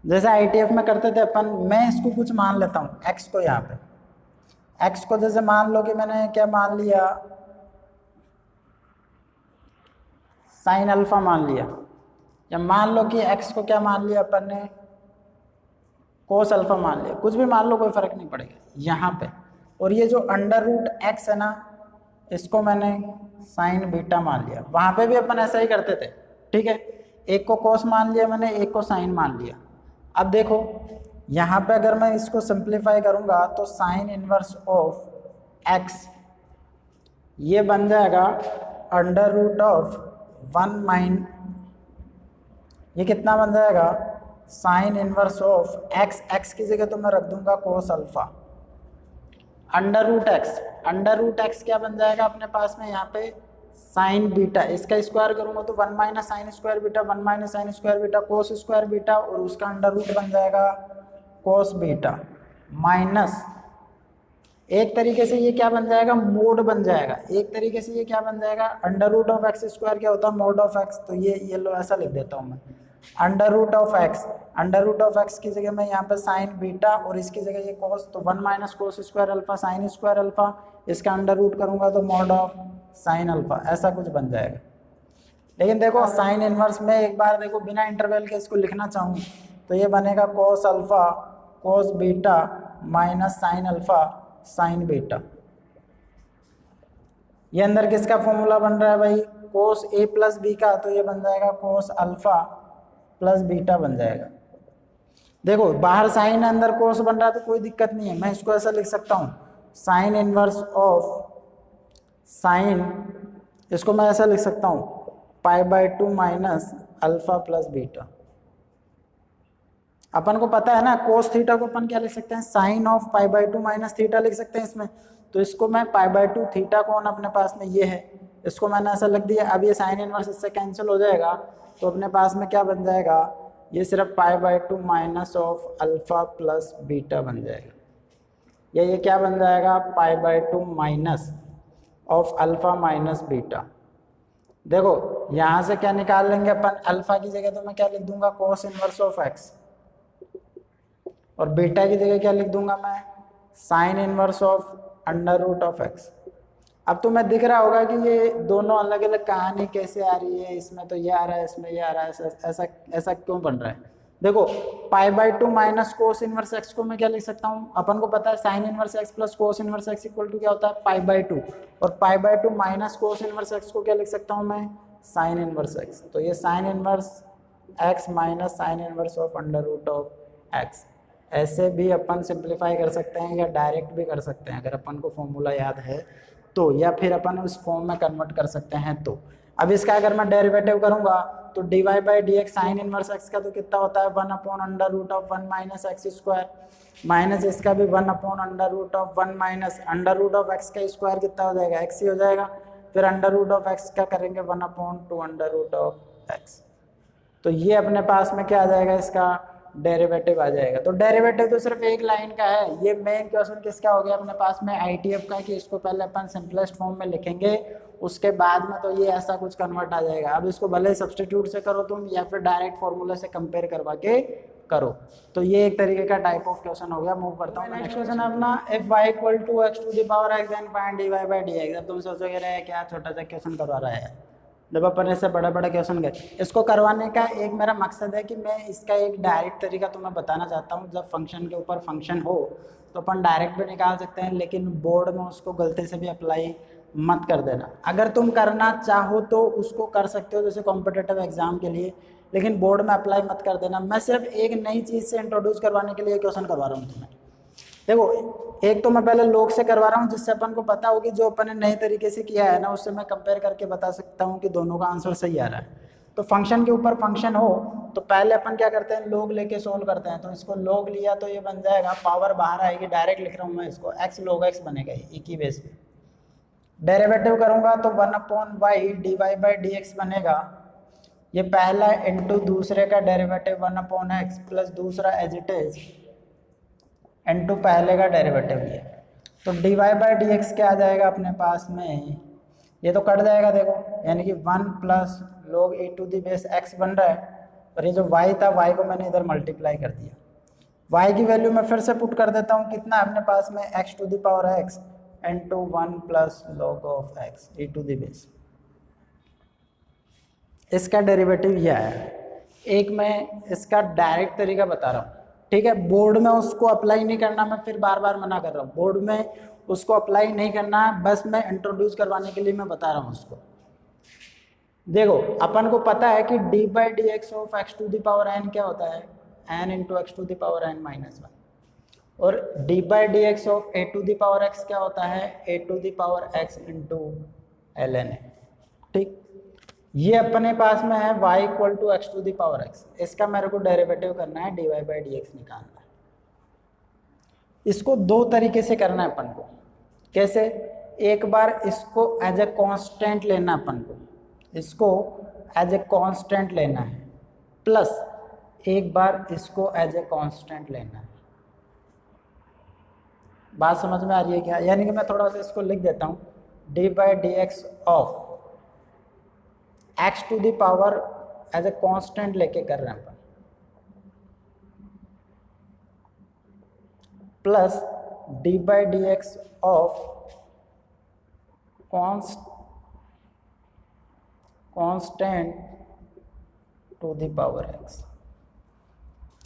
जैसे ITF में करते थे अपन। मैं इसको कुछ मान लेता हूँ x को, यहाँ पे x को जैसे मान लो कि मैंने क्या मान लिया, साइन अल्फा मान लिया, या मान लो कि x को क्या मान लिया अपन ने, कोस अल्फा मान लिया, कुछ भी मान लो कोई फर्क नहीं पड़ेगा यहाँ पे। और ये जो अंडर रूट x है ना, इसको मैंने साइन बीटा मान लिया। वहाँ पे भी अपन ऐसा ही करते थे, ठीक है, एक को कोस मान लिया मैंने, एक को साइन मान लिया। अब देखो यहाँ पे अगर मैं इसको सिंप्लीफाई करूँगा तो साइन इनवर्स ऑफ x ये बन जाएगा अंडर रूट ऑफ 1 माइन, ये कितना बन जाएगा साइन इनवर्स ऑफ x की जगह तो मैं रख दूंगा cos alpha, under root x क्या बन जाएगा अपने पास में यहाँ पे साइन बीटा, इसका स्क्वायर करूंगा तो 1 minus sine square beta, 1 minus sine square beta cos square beta, और उसका अंडर रूट बन जाएगा कोस बीटा माइनस, एक तरीके से ये क्या बन जाएगा मोड बन जाएगा, एक तरीके से ये क्या बन जाएगा under root of x square क्या होता है मोड ऑफ एक्स। तो ये लो ऐसा लिख देता हूँ मैं, अंडर रूट ऑफ एक्स की जगह मैं यहाँ पे साइन बीटा और इसकी जगह ये कोस, तो 1 minus cos square alpha sign square alpha, इसका अंडर रूट करूँगा तो मॉड ऑफ साइन अल्फा, ऐसा कुछ बन जाएगा। लेकिन देखो साइन इनवर्स में एक बार देखो बिना इंटरवल के इसको लिखना चाहूँ तो ये बनेगा कोस alpha cos beta minus sine alpha sign beta. ये अंदर किसका फॉर्मूला बन रहा है भाई, कोस ए प्लस बी का, तो ये बन जाएगा कोस अल्फा प्लस बीटा बन जाएगा। देखो बाहर साइन अंदर कोस बन रहा है तो कोई दिक्कत नहीं है, मैं इसको ऐसा लिख सकता हूँ साइन इनवर्स ऑफ साइन, इसको मैं ऐसा लिख सकता हूँ π/2 माइनस अल्फा प्लस बीटा। अपन को पता है ना कोस थीटा को अपन क्या लिख सकते हैं साइन ऑफ π/2 माइनस थीटा लिख सकते हैं इसमें, तो इसको मैं π/2 थीटा कौन अपने पास में ये है, इसको मैंने ऐसा लिख दिया। अब ये साइन इनवर्स इससे कैंसिल हो जाएगा तो अपने पास में क्या बन जाएगा, ये सिर्फ π/2 minus of alpha plus beta बन जाएगा, या ये क्या बन जाएगा π/2 minus of alpha minus beta. देखो यहाँ से क्या निकाल लेंगे अपन, अल्फा की जगह तो मैं क्या लिख दूंगा कोस इनवर्स ऑफ एक्स, और बीटा की जगह क्या लिख दूंगा मैं sine inverse of under root of x. अब तुम्हें दिख रहा होगा कि ये दोनों अलग अलग कहानी कैसे आ रही है, इसमें तो ये आ रहा है इसमें ये आ रहा है, ऐसा क्यों बन रहा है। देखो π/2 माइनस कोस इनवर्स एक्स को मैं क्या लिख सकता हूँ, अपन को पता है sine inverse x plus cos inverse x equal to क्या होता है π/2, और π/2 माइनस कोस इनवर्स एक्स को क्या लिख सकता हूँ मैं साइन इनवर्स एक्स। तो ये sine inverse x minus sine inverse of under root of x, ऐसे भी अपन सिंप्लीफाई कर सकते हैं या डायरेक्ट भी कर सकते हैं अगर अपन को फॉर्मूला याद है तो, या फिर अपन उस फॉर्म में कन्वर्ट कर सकते हैं। तो अब इसका अगर मैं डेरिवेटिव करूंगा तो dy/dx साइन इनवर्स एक्स का तो कितना होता है 1/√1 माइनस एक्स स्क्वायर, माइनस इसका भी 1/√1 minus under root of x का स्क्वायर कितना हो जाएगा x ही हो जाएगा, फिर अंडर रूट ऑफ एक्स क्या करेंगे 1/2 अंडर रूट ऑफ एक्स। तो ये अपने पास में क्या आ जाएगा, इसका डेरिवेटिव आ जाएगा। तो डेरिवेटिव तो सिर्फ एक लाइन का है। ये मेन क्वेश्चन किसका हो गया अपने पास में, आईटीएफ का, कि इसको पहले अपन सिंपलेस्ट फॉर्म में लिखेंगे, उसके बाद में तो ये ऐसा कुछ कन्वर्ट आ जाएगा। अब इसको भले सब्सटीट्यूट से करो तुम या फिर डायरेक्ट फॉर्मूला से कंपेयर करवा के करो। तो ये एक तरीके का टाइप ऑफ क्वेश्चन हो गया। मूव करता हूँ नेक्स्ट क्वेश्चन अपना, if y equal to x to the power x then find dy by dx। अब तुम सोचोगे रे क्या छोटा सा क्वेश्चन करवा रहा है, जब अपन ऐसे बड़ा बड़ा क्वेश्चन गए। इसको करवाने का एक मेरा मकसद है कि मैं इसका एक डायरेक्ट तरीका तुम्हें बताना चाहता हूँ। जब फंक्शन के ऊपर फंक्शन हो तो अपन डायरेक्ट भी निकाल सकते हैं, लेकिन बोर्ड में उसको गलती से भी अप्लाई मत कर देना। अगर तुम करना चाहो तो उसको कर सकते हो जैसे कॉम्पिटिटिव एग्जाम के लिए, लेकिन बोर्ड में अप्लाई मत कर देना। मैं सिर्फ एक नई चीज़ से इंट्रोड्यूस करवाने के लिए क्वेश्चन करवा रहा हूँ तुम्हें। देखो एक तो मैं पहले लोग से करवा रहा हूँ जिससे अपन को पता होगी, जो अपन ने नए तरीके से किया है ना उससे मैं कंपेयर करके बता सकता हूँ कि दोनों का आंसर सही आ रहा है। तो फंक्शन के ऊपर फंक्शन हो तो पहले अपन क्या करते हैं, लोग लेके सोल्व करते हैं। तो इसको लोग लिया तो ये बन जाएगा, पावर बाहर आएगी, डायरेक्ट लिख रहा हूँ मैं इसको, एक्स लोग एक्स बनेगा एक ही बेस पे। डेरिवेटिव करूँगा तो 1/y dy बाई dx बनेगा। ये पहला इंटू दूसरे का डेरिवेटिव 1/x प्लस दूसरा एज इट इज इंटू पहले का डेरिवेटिव ये। तो dy बाई dx क्या आ जाएगा अपने पास में, ये तो कट जाएगा देखो, यानी कि 1 plus log e to the base x बन रहा है। और ये जो y था y को मैंने इधर मल्टीप्लाई कर दिया। y की वैल्यू मैं फिर से पुट कर देता हूँ, कितना अपने पास में x to the power x into 1 plus log of x e to the base. इसका डेरिवेटिव यह है। एक मैं इसका डायरेक्ट तरीका बता रहा हूँ, ठीक है। बोर्ड में उसको अप्लाई नहीं करना, मैं फिर बार बार मना कर रहा हूँ, बोर्ड में उसको अप्लाई नहीं करना, बस मैं इंट्रोड्यूस करवाने के लिए मैं बता रहा हूँ उसको। देखो अपन को पता है कि d by d x of x to the power n क्या होता है, n into x to the power n minus 1। और d by d x of a to the power x क्या होता है, a to the power x into l n है, ठीक। ये अपने पास में है y equal to x to the power x. इसका मेरे को डेरिवेटिव करना है, dy बाई डी एक्स निकालना है। इसको दो तरीके से करना है अपन को। कैसे, एक बार इसको एज ए कांस्टेंट लेना अपन को, इसको एज ए कांस्टेंट लेना है, प्लस एक बार इसको एज ए कांस्टेंट लेना है। बात समझ में आ रही है क्या? यानी कि मैं थोड़ा सा इसको लिख देता हूँ, d by d x of x to the power as a constant लेके कर रहे हैं अपन, plus d by d x of constant to the power x,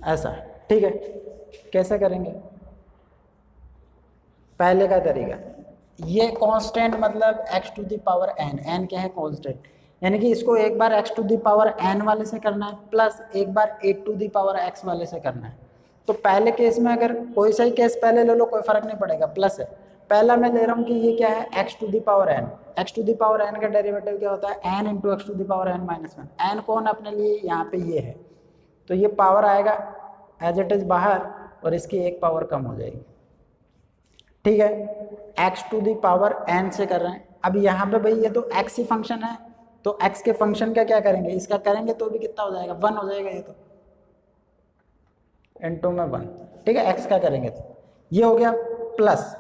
ऐसा, ठीक है। कैसे करेंगे, पहले का तरीका, ये कांस्टेंट मतलब x to the power n, n क्या है कांस्टेंट, यानी कि इसको एक बार x to the power n वाले से करना है, प्लस एक बार a to the power x वाले से करना है। तो पहले केस में अगर कोई सा ही केस पहले ले लो कोई फर्क नहीं पड़ेगा, प्लस है। पहला मैं ले रहा हूँ कि ये क्या है, x to the power n, x to the power n का डेरिवेटिव क्या होता है, n into x to the power n minus 1। n कौन अपने लिए यहाँ पे ये है, तो ये पावर आएगा एज इट इज बाहर और इसकी एक पावर कम हो जाएगी, ठीक है। x to the power n से कर रहे हैं। अब यहाँ पे भाई ये तो x ही फंक्शन है, तो x के फंक्शन का क्या करेंगे, इसका करेंगे तो भी कितना हो जाएगा, 1 हो जाएगा, ये तो इनटू में 1, ठीक है। x का करेंगे तो ये हो गया, प्लस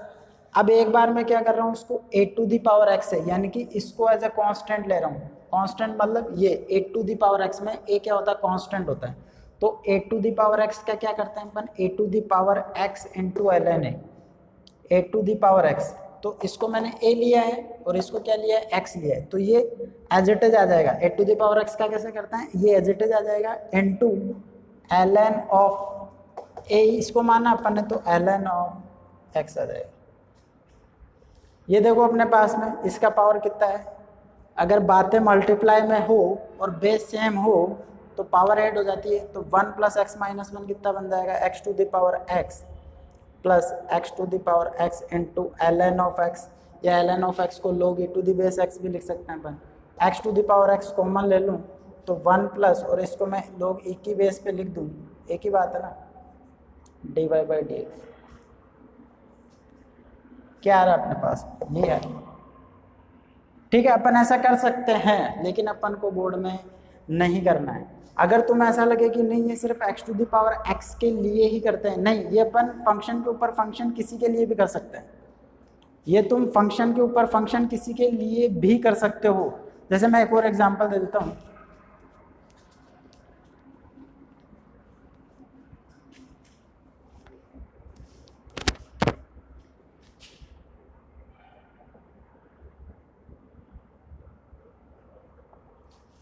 अब एक बार मैं क्या कर रहा हूँ, उसको a to the power x है, यानी कि इसको एज ए कांस्टेंट ले रहा हूँ। कांस्टेंट मतलब ये a to the power x में a क्या होता है, कांस्टेंट होता है। तो a to the power x का क्या करते हैं अपन, a to the power x into l n है, a to the power x। तो इसको मैंने a लिया है और इसको क्या लिया है, x लिया है, तो ये एज इट इज आ जाएगा। a to the power x का कैसे करते हैं, ये एज इट इज आ जाएगा इनटू ln ऑफ a, इसको माना अपन ने तो ln ऑफ x आ जाएगा। ये देखो अपने पास में इसका पावर कितना है, अगर बातें मल्टीप्लाई में हो और बेस सेम हो तो पावर ऐड हो जाती है। तो 1 प्लस एक्स माइनस 1 कितना बन जाएगा, x to the power x plus x to the power x into ln of x, या ln ऑफ x को log e to the base x भी लिख सकते हैं अपन। x to the power x common ले लूँ तो 1 प्लस, और इसको मैं log e की बेस पे लिख दूँ, एक ही बात है ना, dy बाई डी एक्स। क्या आ रहा है अपने पास, ये है। ठीक है, अपन ऐसा कर सकते हैं, लेकिन अपन को बोर्ड में नहीं करना है। अगर तुम्हें ऐसा लगे कि नहीं ये सिर्फ x to the power x के लिए ही करते हैं, नहीं, ये अपन फंक्शन के ऊपर फंक्शन किसी के लिए भी कर सकते हैं। ये तुम फंक्शन के ऊपर फंक्शन किसी के लिए भी कर सकते हो। जैसे मैं एक और एग्जांपल दे देता हूँ।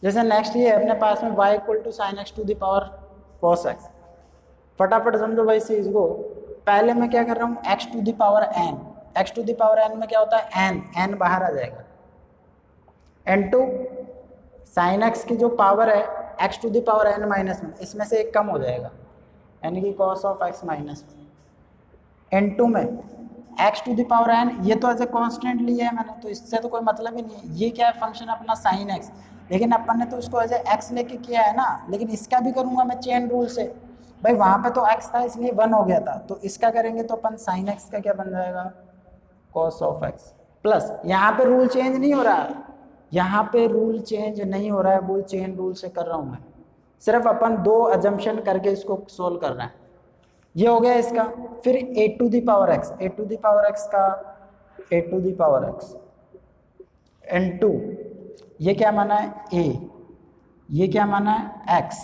जैसे नेक्स्ट ये है अपने पास में y equal to sine x to the power cos x. फटाफट समझो भाई से इसको। पहले मैं क्या कर रहा हूँ, x to the power n, x to the power n में क्या होता है n बाहर आ जाएगा, n2 साइन एक्स की जो पावर है x to the power n minus one, इसमें से एक कम हो जाएगा, n की cos of x minus one. n2 में x to the power n, ये तो एज ए कॉन्स्टेंट लिया है मैंने, तो इससे तो कोई मतलब ही नहीं है। ये क्या है, फंक्शन अपना साइन x, लेकिन अपन ने तो इसको एज ए x लेके किया है ना, लेकिन इसका भी करूंगा मैं चेन रूल से। भाई वहां पे तो x था इसलिए 1 हो गया था, तो इसका करेंगे तो अपन साइन x का क्या बन जाएगा, कॉस ऑफ x प्लस, यहाँ पे रूल चेंज नहीं हो रहा है, यहाँ पे रूल चेंज नहीं हो रहा है, वो चेन रूल से कर रहा हूँ मैं, सिर्फ अपन दो अजम्पशन करके इसको सोल्व कर रहे हैं। ये हो गया इसका। फिर a to the power x, a to the power x का a to the power x n2, ये क्या माना है a, ये क्या माना है x,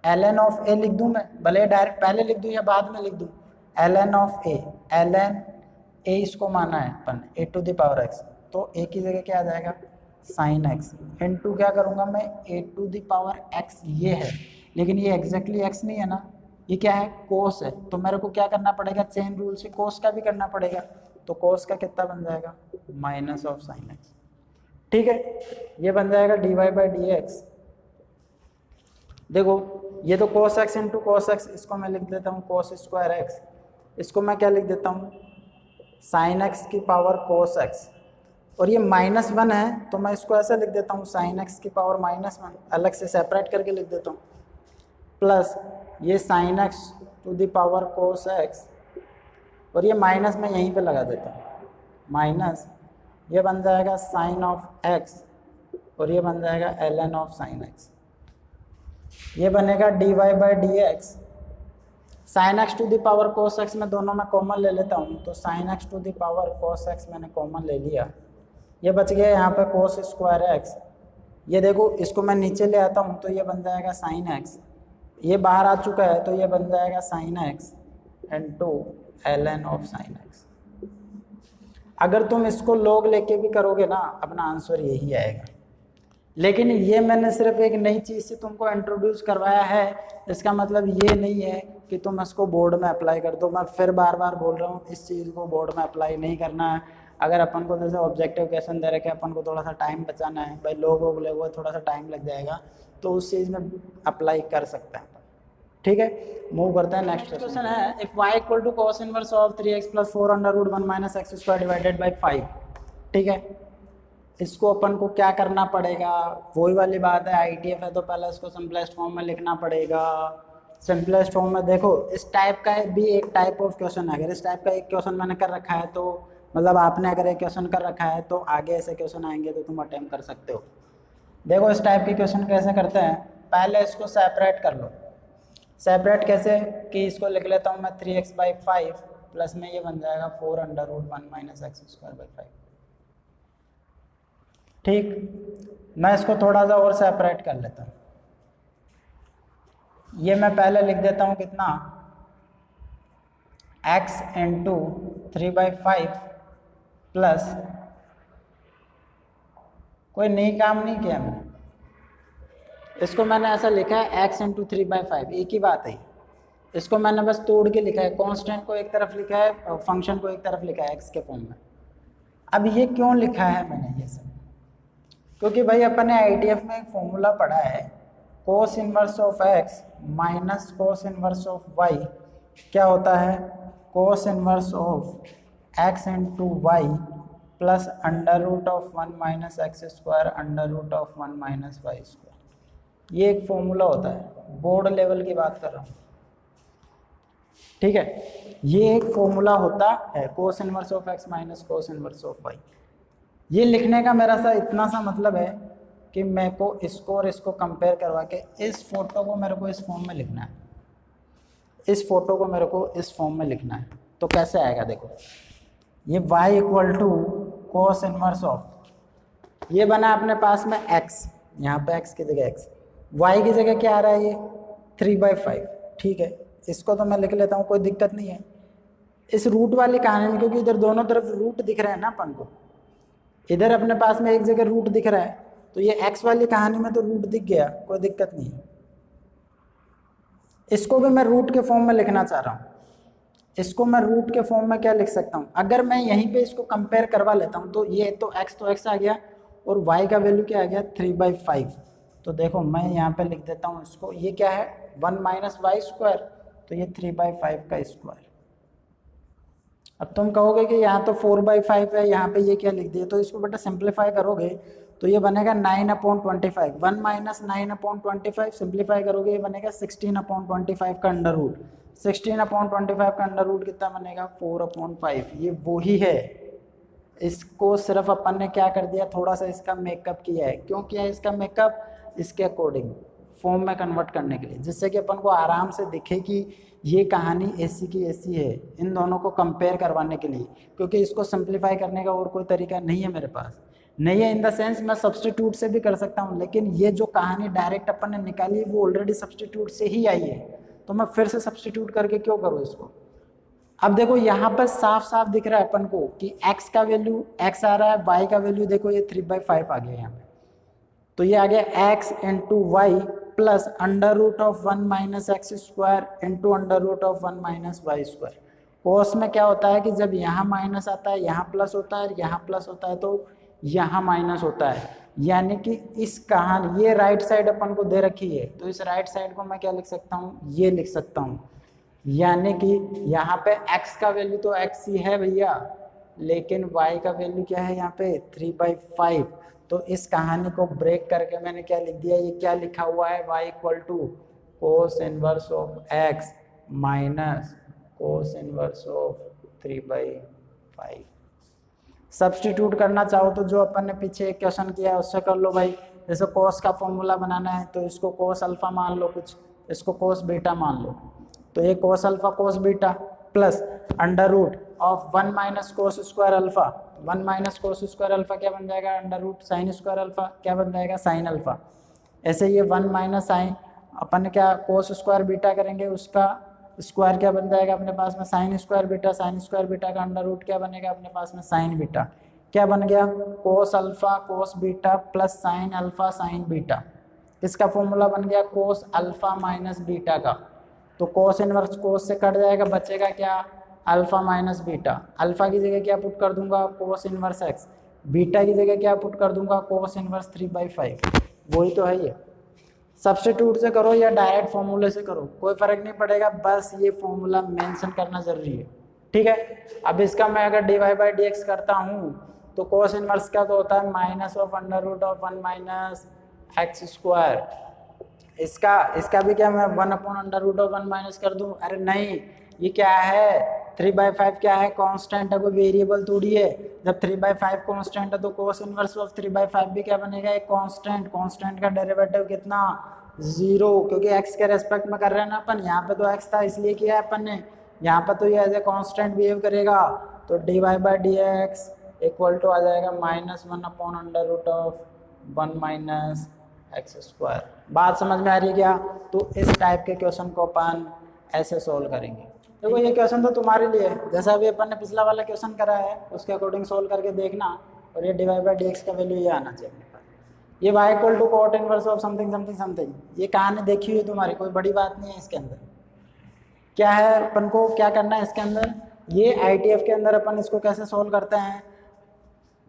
ln ऑफ a लिख दूं मैं, भले डायरेक्ट पहले लिख दूं या बाद में लिख दूं, ln of a, ln a इसको माना है अपन a to the power x, तो a की जगह क्या आ जाएगा साइन x, n2 क्या करूंगा मैं a to the power x, ये है, लेकिन ये एग्जैक्टली x नहीं है ना, ये क्या है कोस है, तो मेरे को क्या करना पड़ेगा, चेन रूल से कोस का भी करना पड़ेगा, तो कोस का कितना बन जाएगा माइनस ऑफ साइन एक्स। ठीक है, ये बन जाएगा dy बाई डी एक्स। देखो ये तो cos x into cos x, इसको मैं लिख देता हूँ cos स्क्वायर एक्स, इसको मैं क्या लिख देता हूँ साइन एक्स की पावर cos x, और ये -1 है तो मैं इसको ऐसा लिख देता हूँ साइन एक्स की पावर -1, अलग से सेपरेट करके लिख देता हूँ, प्लस ये sine x to the power cos x, और ये माइनस मैं यहीं पे लगा देता हूँ, माइनस ये बन जाएगा साइन ऑफ एक्स, और ये बन जाएगा ln ऑफ साइन एक्स, ये बनेगा dy by d x. Sine x to the power cos x में दोनों में कॉमन ले लेता हूँ, तो sine x to the power cos x मैंने कॉमन ले लिया, ये बच गया यहाँ पे कोस स्क्वायर एक्स। ये देखो इसको मैं नीचे ले आता हूँ तो ये बन जाएगा साइन एक्स, ये बाहर आ चुका है तो ये बन जाएगा sine x into ln of sine x. अगर तुम इसको log लेके भी करोगे ना, अपना आंसर यही आएगा, लेकिन ये मैंने सिर्फ एक नई चीज़ से तुमको इंट्रोड्यूस करवाया है, इसका मतलब ये नहीं है कि तुम इसको बोर्ड में अप्लाई कर दो। मैं फिर बार बार बोल रहा हूँ, इस चीज़ को बोर्ड में अप्लाई नहीं करना है। अगर अपन को जैसे ऑब्जेक्टिव क्वेश्चन दे रखे, अपन को थोड़ा सा टाइम बचाना है, भाई लोग हो गए थोड़ा सा टाइम लग जाएगा, तो उस चीज़ में अप्लाई कर सकते हैं। ठीक है, मूव करते हैं। नेक्स्ट क्वेश्चन है, if y equal to cos inverse of 3x plus 4 under root 1 minus x square divided by 5। ठीक है, इसको अपन को क्या करना पड़ेगा, वही वाली बात है, ITF है तो पहले इसको सिंपलेस्ट फॉर्म में लिखना पड़ेगा। सिंपलेस्ट फॉर्म में देखो, इस टाइप का भी एक टाइप ऑफ क्वेश्चन है, अगर इस टाइप का एक क्वेश्चन मैंने कर रखा है तो मतलब आपने अगर एक क्वेश्चन कर रखा है तो आगे ऐसे क्वेश्चन आएंगे तो तुम अटेम्प्ट कर सकते हो। देखो इस टाइप के क्वेश्चन कैसे करते हैं, पहले इसको सेपरेट कर लो। सेपरेट कैसे कि इसको लिख लेता हूँ मैं 3x बाई 5 प्लस में ये बन जाएगा 4 under root 1 minus x square by 5। ठीक, मैं इसको थोड़ा सा और सेपरेट कर लेता हूँ। ये मैं पहले लिख देता हूँ कितना, x इंटू 3/5 प्लस, कोई नई काम नहीं किया मैंने, इसको मैंने ऐसा लिखा है x इंटू 3/5, एक ही बात है। इसको मैंने बस तोड़ के लिखा है, कांस्टेंट को एक तरफ लिखा है, फंक्शन को एक तरफ लिखा है x के फॉर्म में। अब ये क्यों लिखा है मैंने ये सब, क्योंकि भाई अपन ने ITF में एक फॉर्मूला पढ़ा है, cos inverse of x minus cos inverse of y क्या होता है, cos inverse of x into y plus under root of 1 minus x square under root of 1 minus y square. ये एक फॉर्मूला होता है, बोर्ड लेवल की बात कर रहा हूँ। ठीक है, ये एक फॉर्मूला होता है, cos inverse of x minus cos inverse of y। ये लिखने का मेरा सा इतना सा मतलब है कि मेरे को इसको और इसको कंपेयर करवा के इस फोटो को मेरे को इस फॉर्म में लिखना है, इस फोटो को मेरे को इस फॉर्म में लिखना है। तो कैसे आएगा देखो, ये y equal to cos inverse of, ये बना अपने पास में x, यहाँ पे x की जगह x, y की जगह क्या आ रहा है ये 3/5, ठीक है। इसको तो मैं लिख लेता हूँ, कोई दिक्कत नहीं है। इस रूट वाली कहानी में क्योंकि इधर दोनों तरफ रूट दिख रहे हैं ना अपन को, इधर अपने पास में एक जगह रूट दिख रहा है, तो ये x वाली कहानी में तो रूट दिख गया, कोई दिक्कत नहीं है। इसको भी मैं रूट के फॉर्म में लिखना चाह रहा हूँ, इसको मैं रूट के फॉर्म में क्या लिख सकता हूँ, अगर मैं यहीं पे इसको कंपेयर करवा लेता हूँ तो ये तो x आ गया और y का वैल्यू क्या आ गया 3/5। तो देखो मैं यहाँ पे लिख देता हूँ इसको, ये क्या है 1 माइनस वाई स्क्वायर, तो ये 3/5 का स्क्वायर। अब तुम कहोगे कि यहाँ तो 4/5 है, यहाँ पे ये क्या लिख दिया, तो इसको बेटा सिंप्लीफाई करोगे तो ये बनेगा 9/25, 1 माइनस 9/25 सिंप्लीफाई करोगे ये बनेगा 16/25 का अंडर रूट, 16/25 का अंडर रूट कितना बनेगा 4/5। ये वही है, इसको सिर्फ अपन ने क्या कर दिया, थोड़ा सा इसका मेकअप किया है। क्यों किया है इसका मेकअप, इसके अकॉर्डिंग फॉर्म में कन्वर्ट करने के लिए, जिससे कि अपन को आराम से दिखे कि ये कहानी ऐसी की ऐसी है, इन दोनों को कंपेयर करवाने के लिए। क्योंकि इसको सिंप्लीफाई करने का और कोई तरीका नहीं है मेरे पास, नहीं है इन द सेंस मैं सब्सटीट्यूट से भी कर सकता हूँ, लेकिन ये जो कहानी डायरेक्ट अपन ने निकाली है वो ऑलरेडी सब्सटीट्यूट से ही आई है, तो मैं फिर से सब्सटीट्यूट करके क्यों करूँ इसको। अब देखो यहाँ पर साफ साफ दिख रहा है अपन को कि x का वैल्यू x आ रहा है, y का वैल्यू देखो ये 3/5 आ गया यहाँ पे, तो ये आ गया x into y plus under root of 1 minus x square into under root of 1 minus y square. Cos में क्या होता है कि जब यहाँ माइनस आता है यहाँ प्लस होता है, यहाँ प्लस होता है तो यहाँ माइनस होता है, यानी कि इस कहानी ये राइट साइड अपन को दे रखी है, तो इस राइट साइड को मैं क्या लिख सकता हूँ, ये लिख सकता हूँ। यानी कि यहाँ पे x का वैल्यू तो x ही है भैया, लेकिन y का वैल्यू क्या है यहाँ पे 3/5। तो इस कहानी को ब्रेक करके मैंने क्या लिख दिया, ये क्या लिखा हुआ है y equal to cos inverse of x minus cos inverse of 3/5। Substitute करना चाहो तो जो अपन ने पीछे एक क्वेश्चन किया है उससे कर लो भाई। जैसे कोस का फॉर्मूला बनाना है तो इसको कोस अल्फा मान लो, कुछ इसको कोस बीटा मान लो, तो ये cos alpha cos beta plus under root of 1 minus cos square alpha, 1 minus cos square alpha क्या बन जाएगा, under root sine square alpha क्या बन जाएगा, साइन अल्फा। ऐसे ये 1 माइनस साइन अपन क्या कोस स्क्वायर बीटा करेंगे, उसका स्क्वायर क्या बन जाएगा अपने पास में sine square beta, sine square beta का अंडर रूट क्या बनेगा अपने पास में साइन बीटा, क्या बन गया कोस alpha cos beta plus sine alpha sign beta. इसका फॉर्मूला बन गया कोस अल्फा माइनस बीटा का, तो कोस इनवर्स कोस से कट जाएगा, बचेगा क्या अल्फा माइनस बीटा। अल्फा की जगह क्या पुट कर दूंगा कोस इनवर्स एक्स, बीटा की जगह क्या पुट कर दूंगा कोस इनवर्स 3/5। वही तो है ये, सब्स्टिट्यूट से करो या डायरेक्ट फॉर्मूले से करो कोई फर्क नहीं पड़ेगा, बस ये फॉर्मूला मेंशन करना जरूरी है, ठीक है। अब इसका मैं अगर dy/dx करता हूँ तो कोस इनवर्स का तो होता है minus of under root of 1 minus x square. इसका भी क्या मैं 1/√1 माइनस कर दूं, अरे नहीं, ये क्या है 3/5 क्या है कांस्टेंट है, कोई वेरिएबल थोड़ी है। जब 3/5 कांस्टेंट है तो कोस इनवर्स ऑफ 3/5 भी क्या बनेगा एक कांस्टेंट, कांस्टेंट का डेरिवेटिव कितना 0, क्योंकि x के रेस्पेक्ट में कर रहे हैं ना अपन, यहाँ पे तो x था इसलिए किया है अपन ने, यहाँ पे तो ये एज ए कांस्टेंट बिहेव करेगा, तो dy/dx इक्वल टू आ जाएगा -1/√1 माइनस एक्स स्क्वायर। बात समझ में आ रही है क्या। तो इस टाइप के क्वेश्चन को अपन ऐसे सोल्व करेंगे। देखो ये क्वेश्चन तो तुम्हारे लिए, जैसा अभी अपन ने पिछला वाला क्वेश्चन करा है उसके अकॉर्डिंग सोल्व करके देखना, और ये dy/dx का वैल्यू ये आना चाहिए अपने पास। ये y equal to cot inverse of something something something, ये कहानी देखी हुई है तुम्हारी, कोई बड़ी बात नहीं है इसके अंदर। क्या है अपन को क्या करना है इसके अंदर, ये ITF के अंदर अपन इसको कैसे सोल्व करते हैं।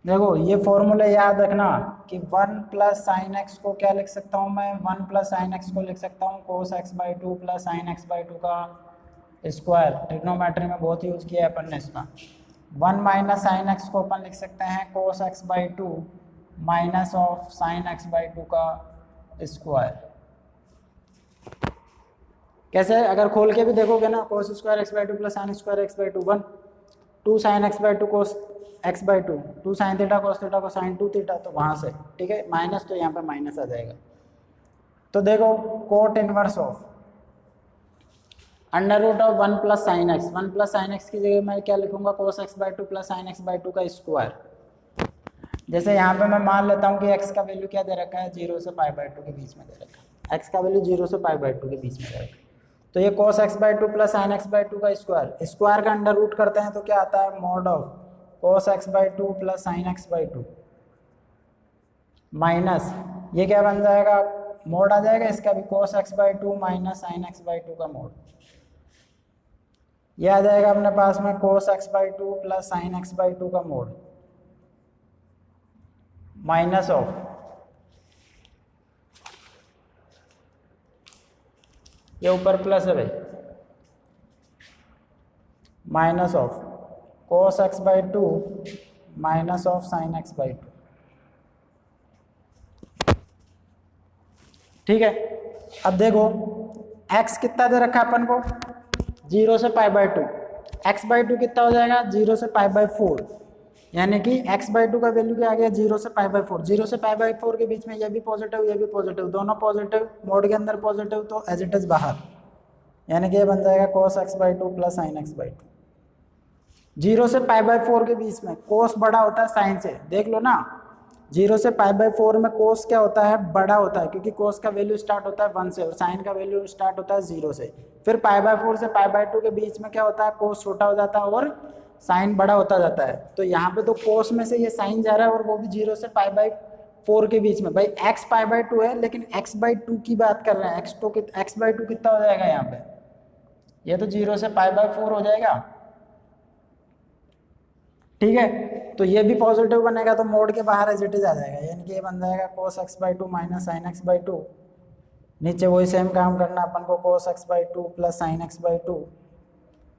देखो ये फॉर्मूला याद रखना कि 1 प्लस साइन एक्स को क्या लिख सकता हूँ मैं, 1 प्लस साइन एक्स को लिख सकता हूँ कोस x/2 प्लस साइन x/2 का स्क्वायर। ट्रिग्नोमेट्री में बहुत यूज किया है अपन ने इसका। 1 माइनस साइन एक्स को अपन लिख सकते हैं कोस x/2 minus of sign x/2 का स्क्वायर। कैसे, अगर खोल के भी देखोगे ना cos square x/2 plus sine square x/2 1, 2 sine x/2 cos x by two, two sine theta cos theta को साइन टू थीटा, तो वहाँ से ठीक है माइनस, तो यहाँ पे माइनस आ जाएगा। तो देखो cot inverse of under root of 1 plus sine x, 1 plus sine x की जगह मैं क्या लिखूंगा cos x by two plus sine x by two का स्क्वायर। जैसे यहाँ पे मैं मान लेता हूँ कि x का वैल्यू क्या दे रखा है 0 से पाई बाई टू के बीच में दे रखा है, x का वैल्यू 0 से पाई बाई टू के बीच में दे रखा है। तो ये cos x by two plus sine x by two का स्क्वायर, स्क्वायर का अंडर रूट करते हैं तो क्या आता है mod of cos x by two plus sine x by to minus ये क्या बन जाएगा मोड आ जाएगा इसका भी cos x by to minus sign x by two का मोड। ये आ जाएगा अपने पास में cos x by two plus sine x by two का मोड माइनस ऑफ ये ऊपर प्लस है भाई, minus of cos x by to minus of sign x by to. ठीक है, अब देखो x कितना दे रखा है अपन को 0 से pi by two, x by two कितना हो जाएगा 0 से पाई बाई फोर, यानी कि x बाई टू का वैल्यू क्या आ गया 0 से पाई बाई फोर। 0 से पाई बाई फोर के बीच में ये भी पॉजिटिव ये भी पॉजिटिव, दोनों पॉजिटिव, मोड के अंदर पॉजिटिव, तो एज इट इज बाहर, यानी कि ये बन जाएगा cos x by two plus sine x by to. 0 से पाई बाई फोर के बीच में cos बड़ा होता है साइन से, देख लो ना 0 से पाई बाई फोर में cos क्या होता है बड़ा होता है, क्योंकि cos का वैल्यू स्टार्ट होता है 1 से और साइन का वैल्यू स्टार्ट होता है 0 से। फिर पाई बाई फोर से पाई बाई टू के बीच में क्या होता है cos छोटा हो जाता है और साइन बड़ा होता जाता है। तो यहाँ पे तो cos में से ये साइन जा रहा है और वो भी 0 से पाई बाई फोर के बीच में। भाई x पाई बाई टू है लेकिन x बाई टू की बात कर रहे हैं, x बाई टू कितना हो जाएगा यहाँ पे, ये तो 0 से पाई बाई फोर हो जाएगा। ठीक है, तो ये भी पॉजिटिव बनेगा तो मोड के बाहर एज इट इज आ जाएगा, यानी कि ये बन जाएगा cos x by to minus sign x by to. नीचे वही सेम काम करना अपन को cos x by two plus sine x by to,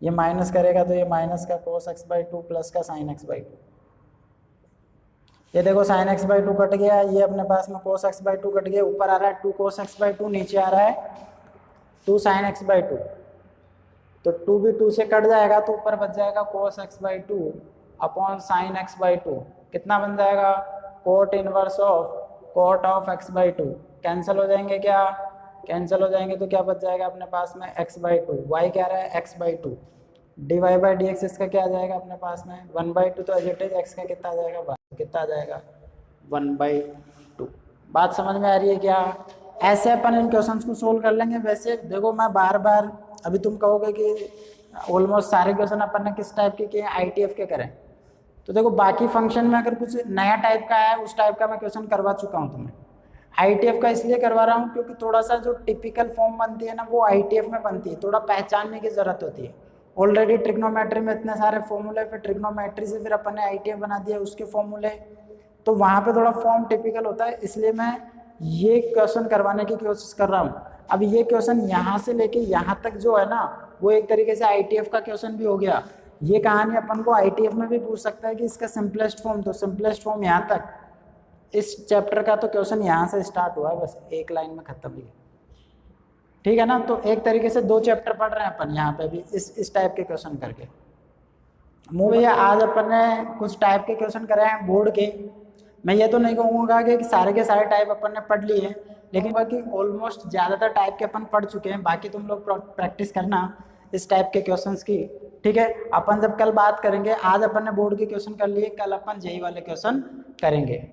ये माइनस करेगा तो ये माइनस का cos x by two plus का साइन एक्स बाई टू। ये देखो sign x by to cut गया, ये अपने पास में cos x by to cut गया, ऊपर आ रहा है 2 cos x बाई टू, नीचे आ रहा है 2 साइन एक्स बाई टू, तो 2 भी 2 से कट जाएगा तो ऊपर बच जाएगा cos x by two upon sine x by two. कितना बन जाएगा cot inverse of cot of x by two. Cancel हो जाएंगे क्या, कैंसिल हो जाएंगे तो क्या बच जाएगा अपने पास में x बाई टू, वाई क्या रहा है x by two, d y by d x इसका क्या आ जाएगा अपने पास में 1 बाई टू, तो एज इट इज x का कितना आ जाएगा 1, कितना आ जाएगा 1 बाई टू। बात समझ में आ रही है क्या? ऐसे अपन इन क्वेश्चंस को सोल्व कर लेंगे। वैसे देखो मैं बार बार, अभी तुम कहोगे कि ऑलमोस्ट सारे क्वेश्चन अपन ने किस टाइप के किए ITF के करें, तो देखो बाकी फंक्शन में अगर कुछ नया टाइप का है उस टाइप का मैं क्वेश्चन करवा चुका हूँ तुम्हें। ITF का इसलिए करवा रहा हूँ क्योंकि थोड़ा सा जो टिपिकल फॉर्म बनती है ना वो ITF में बनती है, थोड़ा पहचानने की ज़रूरत होती है। ऑलरेडी ट्रिग्नोमेट्री में इतने सारे फॉर्मूले, फिर ट्रिग्नोमेट्री से फिर अपन ने ITF बना दिया उसके फॉर्मूले, तो वहाँ पे थोड़ा फॉर्म टिपिकल होता है, इसलिए मैं ये क्वेश्चन करवाने की कोशिश कर रहा हूँ। अब ये क्वेश्चन यहाँ से लेके यहाँ तक जो है ना वो एक तरीके से ITF का क्वेश्चन भी हो गया। ये कहानी अपन को ITF में भी पूछ सकता है कि इसका सिंपलेस्ट फॉर्म, तो सिंपलेस्ट फॉर्म यहाँ तक, इस चैप्टर का तो क्वेश्चन यहाँ से स्टार्ट हुआ है, बस एक लाइन में खत्म ही। ठीक है ना, तो एक तरीके से 2 चैप्टर पढ़ रहे हैं अपन यहाँ पे भी इस टाइप के क्वेश्चन करके। भैया आज अपन ने कुछ टाइप के क्वेश्चन करे हैं बोर्ड के। मैं ये तो नहीं कहूँगा कि सारे के सारे टाइप अपन ने पढ़ लिए हैं, लेकिन बाकी ऑलमोस्ट ज़्यादातर टाइप के अपन पढ़ चुके हैं। बाकी तुम लोग प्रैक्टिस करना इस टाइप के क्वेश्चंस की। ठीक है, अपन जब कल बात करेंगे, आज अपन ने बोर्ड के क्वेश्चन कर लिए, कल अपन जेई वाले क्वेश्चन करेंगे।